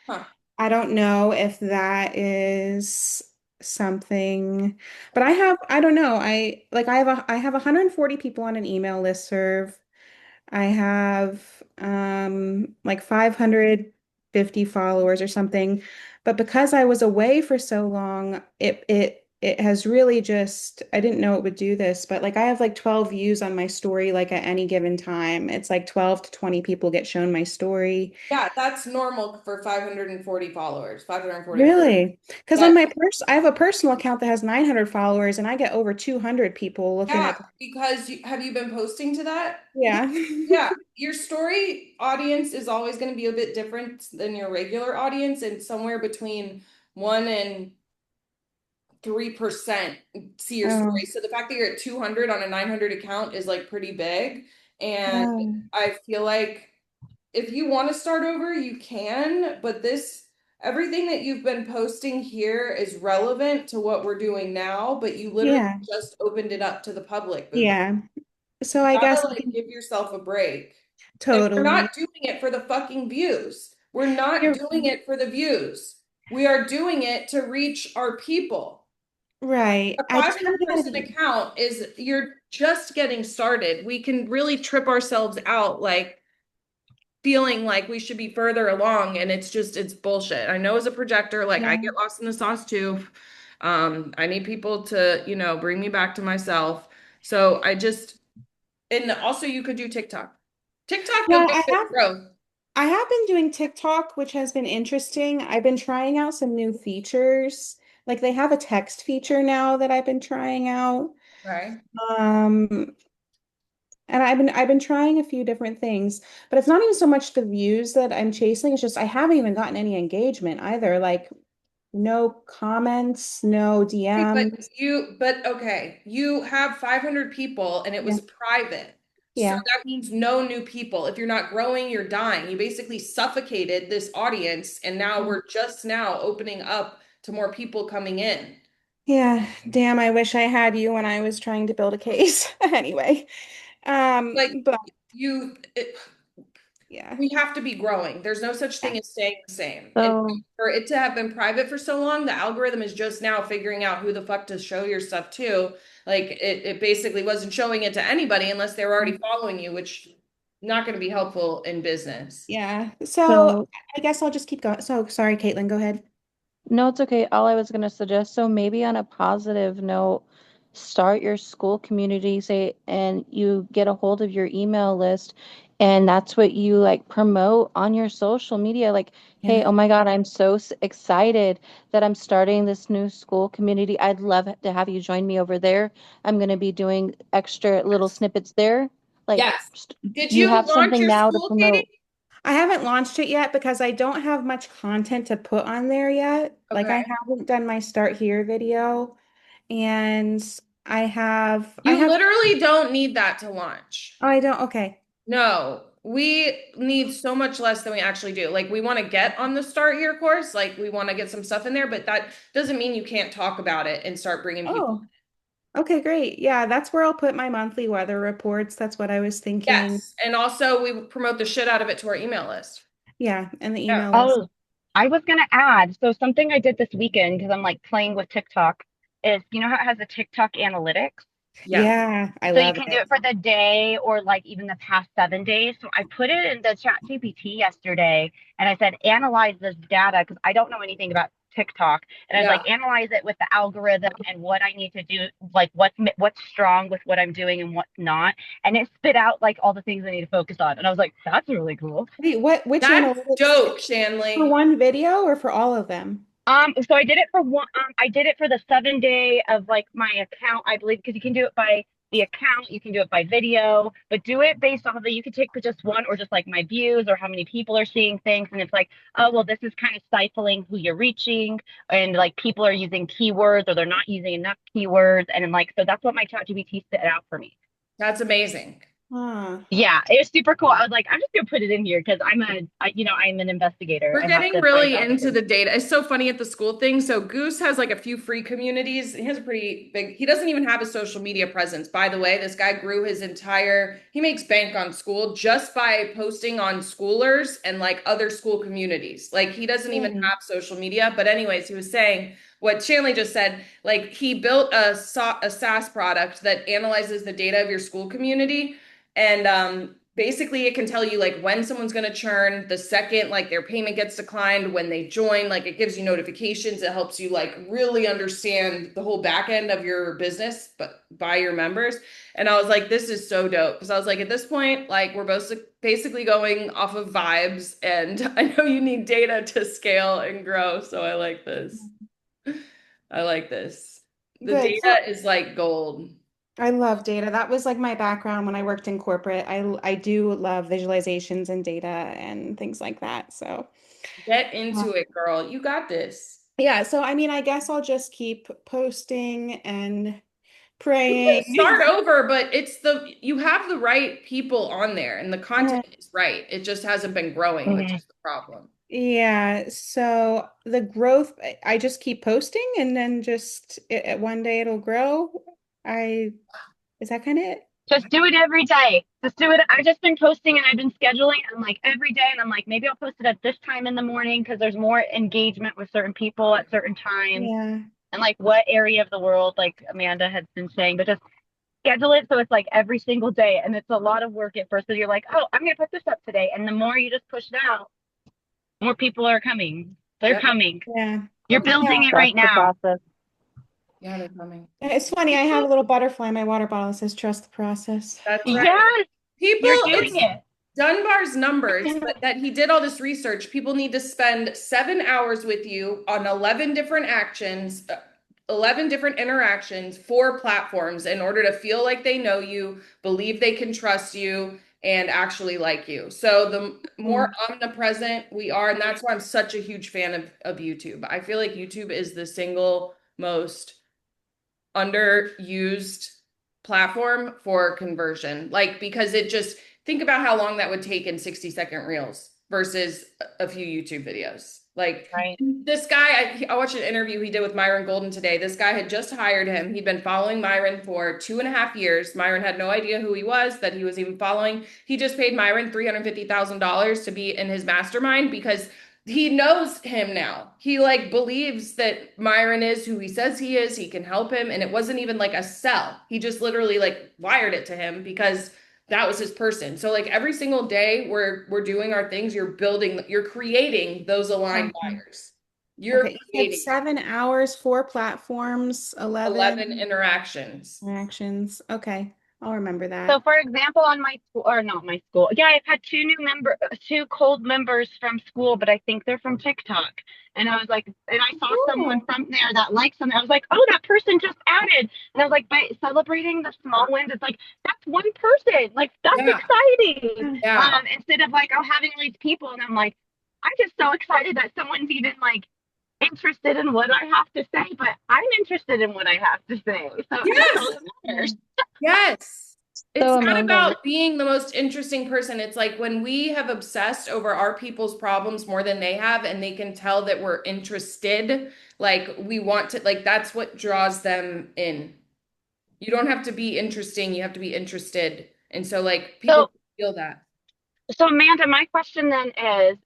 Huh. I don't know if that is something, but I don't know. I have 140 people on an email list serve. I have like 500 50 followers or something. But because I was away for so long, it has really just I didn't know it would do this, but like I have like 12 views on my story like at any given time. It's like 12 to 20 people get shown my story. Yeah, that's normal for 540 followers, 540 followers. Really? Because on That, my I have a personal account that has 900 followers and I get over 200 people looking yeah, at. because have you been posting to that? Yeah. Yeah, your story audience is always going to be a bit different than your regular audience, and somewhere between 1 and 3% see your Oh, story. So the fact that you're at 200 on a 900 account is like pretty big. And oh, I feel like if you want to start over, you can, but everything that you've been posting here is relevant to what we're doing now, but you literally yeah. just opened it up to the public, boo boo. Yeah. So You I guess gotta I like can give yourself a break. And we're totally. not doing it for the fucking views. We're not You're doing it for the views. We are doing it to reach our people. right. A I just kind 500 of person gotta, account is you're just getting started. We can really trip ourselves out like feeling like we should be further along and it's bullshit. I know as a projector, like I yeah. get lost in the sauce too. I need people to, bring me back to myself. So and also you could do TikTok. TikTok, you'll Yeah, get good growth. I have been doing TikTok, which has been interesting. I've been trying out some new features. Like they have a text feature now that I've been trying out. Right. Um, and I've been trying a few different things, but it's not even so much the views that I'm chasing. It's just I haven't even gotten any engagement either. Like no comments, no Okay, DMs. but okay, you have 500 people and it Yeah. was private. So Yeah. that means no new people. If you're not growing, you're dying. You basically suffocated this audience and now we're just now opening up to more people coming in. Yeah. Damn, I wish I had you when I was trying to build a case. Anyway. Like But you, it, yeah. we have to be growing. There's no such Yeah. thing as staying the same. And So for it to have been private for so long, the algorithm is just now figuring out who the fuck to show your stuff to. Like it basically wasn't showing it to anybody unless they were already following you, which not going to be helpful in business. Yeah. So so I guess I'll just keep going. So sorry, Caitlin, go ahead. no, it's okay. All I was going to suggest, so maybe on a positive note, start your school community, say, and you get a hold of your email list, and that's what you like promote on your social media. Like, hey, Yeah. oh my God, I'm so excited that I'm starting this new school community. I'd love to have you join me over there. I'm going to be doing extra little snippets there. Like, Yes. Did you you have launch something your now to school, Katie? promote. I haven't launched it yet because I don't have much content to put on there yet. Like I Okay. haven't done my start here video and I You have literally don't need that to launch. oh I don't okay. No, we need so much less than we actually do. Like we want to get on the Start Here course, like we want to get some stuff in there, but that doesn't mean you can't talk about it and start bringing people. Oh, okay, great. Yeah, that's where I'll put my monthly weather reports. That's what I was thinking. Yes, and also we promote the shit out of it to our email list. Yeah, and the Yeah. email list. Oh, I was gonna add, so something I did this weekend because I'm like playing with TikTok is you know how it has the TikTok analytics? Yeah. Yeah, I So you love can do it. it for the day or like even the past 7 days. So I put it in the chat GPT yesterday and I said, analyze this data because I don't know anything about TikTok. And I was Yeah. like, analyze it with the algorithm and what I need to do, like what's strong with what I'm doing and what's not. And it spit out like all the things I need to focus on. And I was like, that's really cool. Wait, which That's analytics dope, for Shanley. one video or for all of them? So I did it for one, I did it for the 7 day of like my account, I believe, because you can do it by the account, you can do it by video, but do it based off of the, you could take just one or just like my views or how many people are seeing things. And it's like, oh, well, this is kind of stifling who you're reaching. And like people are using keywords or they're not using enough keywords. And I'm like, so that's what my chat GPT spit out for me. That's amazing. Huh. Yeah, it was super cool. I was like, I'm just gonna put it in here because I'm an investigator. We're I have getting to find really out. into the data. It's so funny at the Skool thing. So Goose has like a few free communities. He has a pretty big, he doesn't even have a social media presence. By the way, this guy grew he makes bank on Skool just by posting on schoolers and like other school communities. Like he doesn't even Dang. have social media. But anyways, he was saying what Shanley just said, like he built a SaaS product that analyzes the data of your school community. And basically it can tell you like when someone's going to churn, the second like their payment gets declined, when they join, like it gives you notifications. It helps you like really understand the whole back end of your business, but by your members. And I was like, this is so dope. Because I was like, at this point, like we're both basically going off of vibes, and I know you need data to scale and grow. So I like this. I like this. The Good. So data is like gold. I love data. That was like my background when I worked in corporate. I do love visualizations and data and things like that. So Get uh, into it, girl. You got this. yeah, so I mean, I guess I'll just keep posting and You can praying. start over, but you have the right people on there and the Uh, content is right. It just hasn't been growing, which Mhm. is the problem. Yeah, so the growth, I just keep posting and then just one day it'll grow. I, is that kind of it? Just do it every day. Just do it. I've just been posting and I've been scheduling and like every day. And I'm like, maybe I'll post it at this time in the morning because there's more engagement with certain people at certain times. Yeah. And like what area of the world, like Amanda has been saying, but just schedule it so it's like every single day. And it's a lot of work at first. So you're like, oh, I'm going to put this up today. And the more you just push it out, more people are coming. They're Yep. coming. Yeah. You're Yep. building Yeah. it Trust right the now. process. Yeah, they're coming. It's funny. I have a little butterfly in my water bottle that says trust the process. That's right. Yes, People, you're doing it's it. Dunbar's numbers, but that he did all this research. People need to spend 7 hours with you on 11 different actions, 11 different interactions, 4 platforms in order to feel like they know you, believe they can trust you, and actually like you. So the more Mm. omnipresent we are, and that's why I'm such a huge fan of YouTube. I feel like YouTube is the single most underused platform for conversion. Like, because it just, think about how long that would take in 60-second reels versus a few YouTube videos. Like, Right. this guy, I watched an interview he did with Myron Golden today. This guy had just hired him. He'd been following Myron for 2.5 years. Myron had no idea who he was, that he was even following. He just paid Myron $350,000 to be in his mastermind because he knows him now. He like believes that Myron is who he says he is. He can help him. And it wasn't even like a sell. He just literally like wired it to him because that was his person. So like every single day we're doing our things, you're creating those aligned Okay. buyers. You're Okay. You said creating 7 hours, 4 platforms, 11 11 interactions. actions. Okay. I'll remember So, that. for example, on my school, or not my school, yeah, I've had two cold members from school, but I think they're from TikTok. And I was like, and I saw someone Cool. from there that likes them. I was like, oh, that person just added. And I was like, by celebrating the small wins, it's like, that's one person. Like, that's Yeah. exciting. Yeah. Instead of like, oh, having all these people. And I'm like, I'm just so excited that someone's even like interested in what I have to say, but I'm interested in what I have to say. So that's all Yes. that matters. Yes. It's So not Amanda, about being the most interesting person. It's like when we have obsessed over our people's problems more than they have, and they can tell that we're interested, like we want to, like that's what draws them in. You don't have to be interesting, you have to be interested. And so, like, people So feel that. So Amanda, my question then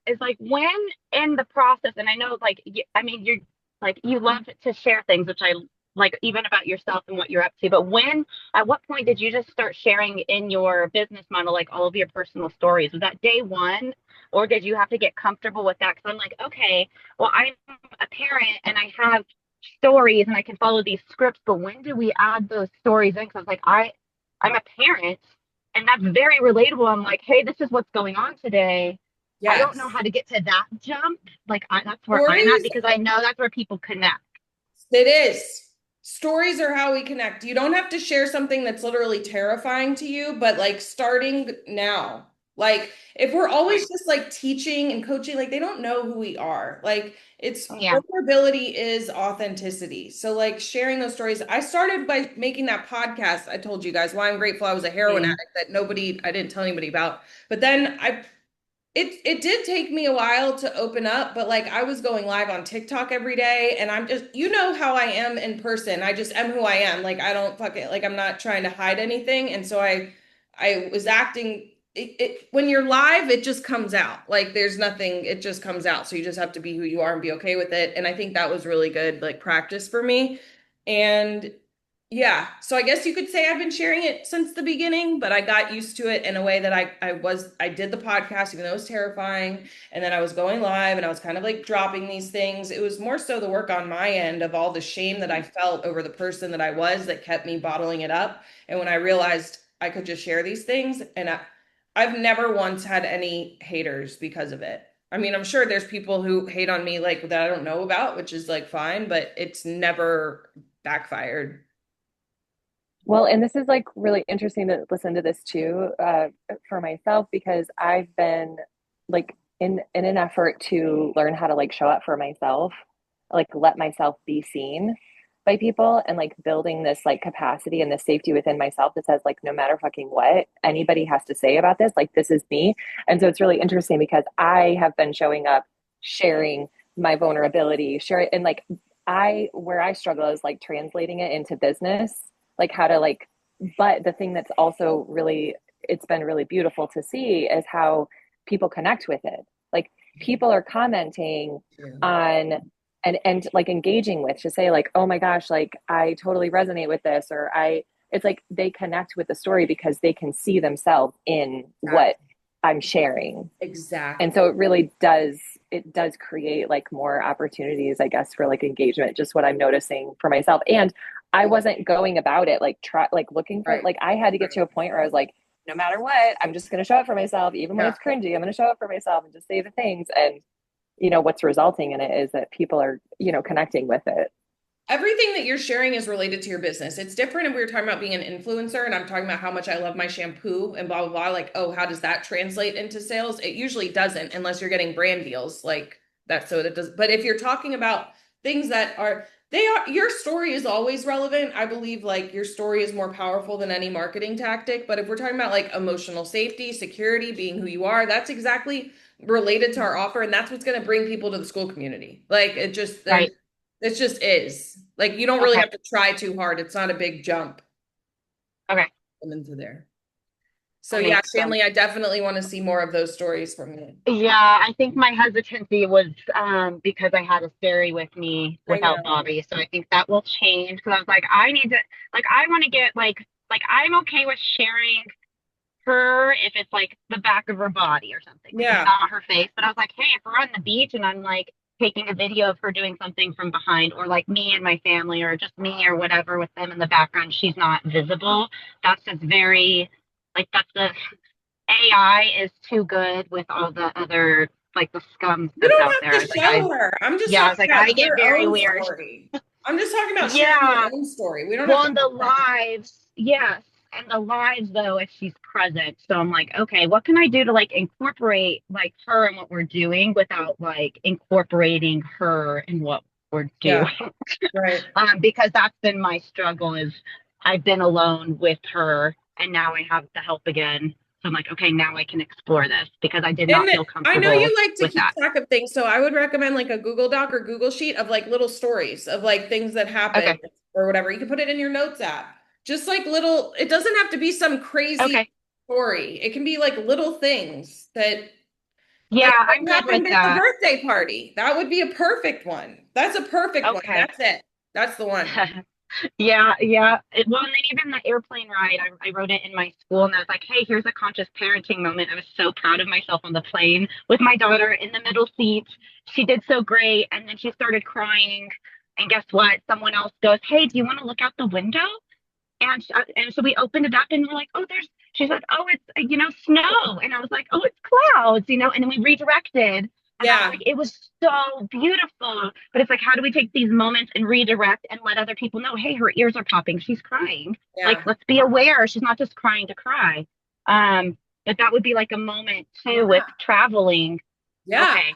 is like when in the process, and I know like I mean you're like you love to share things, which I like even about yourself and what you're up to, but when at what point did you just start sharing in your business model like all of your personal stories? Was that day one, or did you have to get comfortable with that? Because I'm like, okay, well I'm a parent and I have stories and I can follow these scripts, but when do we add those stories in? Because I was like, I'm a parent and that's very relatable. I'm like, hey, this is what's going on today. I don't know Yes. how to get to that jump. Like, that's where I'm at Stories, because I know that's where people connect. it is. Stories are how we connect. You don't have to share something that's literally terrifying to you, but like starting now. Like if we're always Right. just like teaching and coaching, like they don't know who we are. Like it's Yeah. vulnerability is authenticity. So like sharing those stories. I started by making that podcast. I told you guys why I'm grateful I was a heroin Mm. addict that I didn't tell anybody about. But then it did take me a while to open up, but like I was going live on TikTok every day, and I'm just, you know how I am in person. I just am who I am. Like I don't fuck it, like I'm not trying to hide anything. And so I was acting when you're live, it just comes out. Like there's nothing, it just comes out. So you just have to be who you are and be okay with it. And I think that was really good like practice for me. And Yeah. So I guess you could say I've been sharing it since the beginning, but I got used to it in a way that I did the podcast, even though it was terrifying. And then I was going live and I was kind of like dropping these things. It was more so the work on my end of all the shame that I felt over the person that I was that kept me bottling it up. And when I realized I could just share these things, and I've never once had any haters because of it. I mean, I'm sure there's people who hate on me like that I don't know about, which is like fine, but it's never backfired. Well, and this is like really interesting to listen to this too, for myself because I've been like in an effort to learn how to like show up for myself, like let myself be seen by people and like building this like capacity and this safety within myself that says like no matter fucking what anybody has to say about this, like this is me. And so it's really interesting because I have been showing up, sharing my vulnerability, share it, and like I where I struggle is like translating it into business, like how to like, but the thing that's also really, it's been really beautiful to see is how people connect with it. Like people are commenting on and like engaging with to say like, oh my gosh, like I totally resonate with this, or I, it's like they connect with the story because they can see themselves in what I'm sharing. And Exactly. so it really does, it does create like more opportunities, I guess, for like engagement, just what I'm noticing for myself. And I wasn't going about it like try like looking for Right. like I had to get to a point where I was like, no matter what, I'm just gonna show up for myself, even when Yeah. it's cringy, I'm gonna show up for myself and just say the things. And what's resulting in it is that people are, connecting with it. Everything that you're sharing is related to your business. It's different if we were talking about being an influencer and I'm talking about how much I love my shampoo and blah, blah, blah. Like, oh, how does that translate into sales? It usually doesn't unless you're getting brand deals like that. So it does. But if you're talking about things that are, they are, your story is always relevant. I believe like your story is more powerful than any marketing tactic. But if we're talking about like emotional safety, security, being who you are, that's exactly related to our offer. And that's what's going to bring people to the Skool community. Like it just, Right. it just is. Like you don't really Okay. have to try too hard. It's not a big jump Okay. into there. So That yeah, makes sense. Shanley, I definitely want to see more of those stories from you. Yeah, I think my hesitancy was because I had a Sperry with me I without know. Bobby. So I think that will change because I was like, I need to like I want to get like I'm okay with sharing her if it's like the back of her body or something. Like it's Yeah. not her face. But I was like, hey, if we're on the beach and I'm like taking a video of her doing something from behind, or like me and my family, or just me or whatever with them in the background, she's not visible. That's just very like that's the AI is too good with all the other like the scum You that's don't out there. I have was to like, show her. I'm just yeah, I talking was like, I about get your very own weird. story. I'm just talking about sharing your Yeah. own story. We don't have Well, to in the have her. lives, yes. And the lives though, if she's present. So I'm like, okay, what can I do to like incorporate like her and what we're doing without like incorporating her in what we're doing? Yeah. Right. Because that's been my struggle is I've been alone with her and now I have the help again. So I'm like, okay, now I can explore this because I did And not feel I know comfortable you like to with keep that. track of things, so I would recommend like a Google Doc or Google Sheet of like little stories of like things that happen Okay. or whatever. You can put it in your notes app. Just like little, it doesn't have to be some crazy Okay. story. It can be like little things that Yeah, like I'm what good with happened at the that. birthday party. That would be a perfect one. That's a perfect one. Okay. That's it. That's the one. Yeah, yeah. Well, and then even the airplane ride, I wrote it in my school, and I was like, "Hey, here's a conscious parenting moment." I was so proud of myself on the plane with my daughter in the middle seat. She did so great, and then she started crying. And guess what? Someone else goes, "Hey, do you want to look out the window?" And so we opened it up, and we're like, "Oh, there's." She's like, "Oh, it's snow," and I was like, "Oh, it's clouds," And then we redirected, and I was Yeah. like, it was so beautiful. But it's like, how do we take these moments and redirect and let other people know, hey, her ears are popping. She's crying. Like, Yeah. let's be aware. She's not just crying to cry. But that would be like a moment too with Yeah. traveling. Yeah. Okay,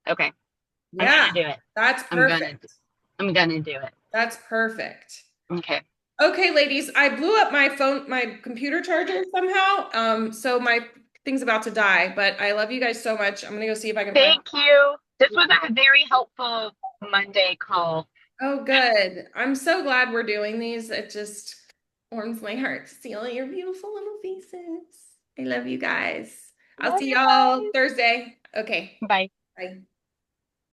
okay, I'm Yeah. gonna do it. That's I'm gonna, perfect. I'm gonna do it. That's perfect. Okay. Okay, ladies, I blew up my phone, my computer charger somehow. So my thing's about to die, but I love you guys so much. I'm gonna go see if I can find. Thank you. This was a very helpful Monday call. Oh, good. I'm so glad we're doing these. It just warms my heart to see all your beautiful little faces. I love you guys. I'll Love see you y'all guys. Thursday. Okay. Bye. Bye.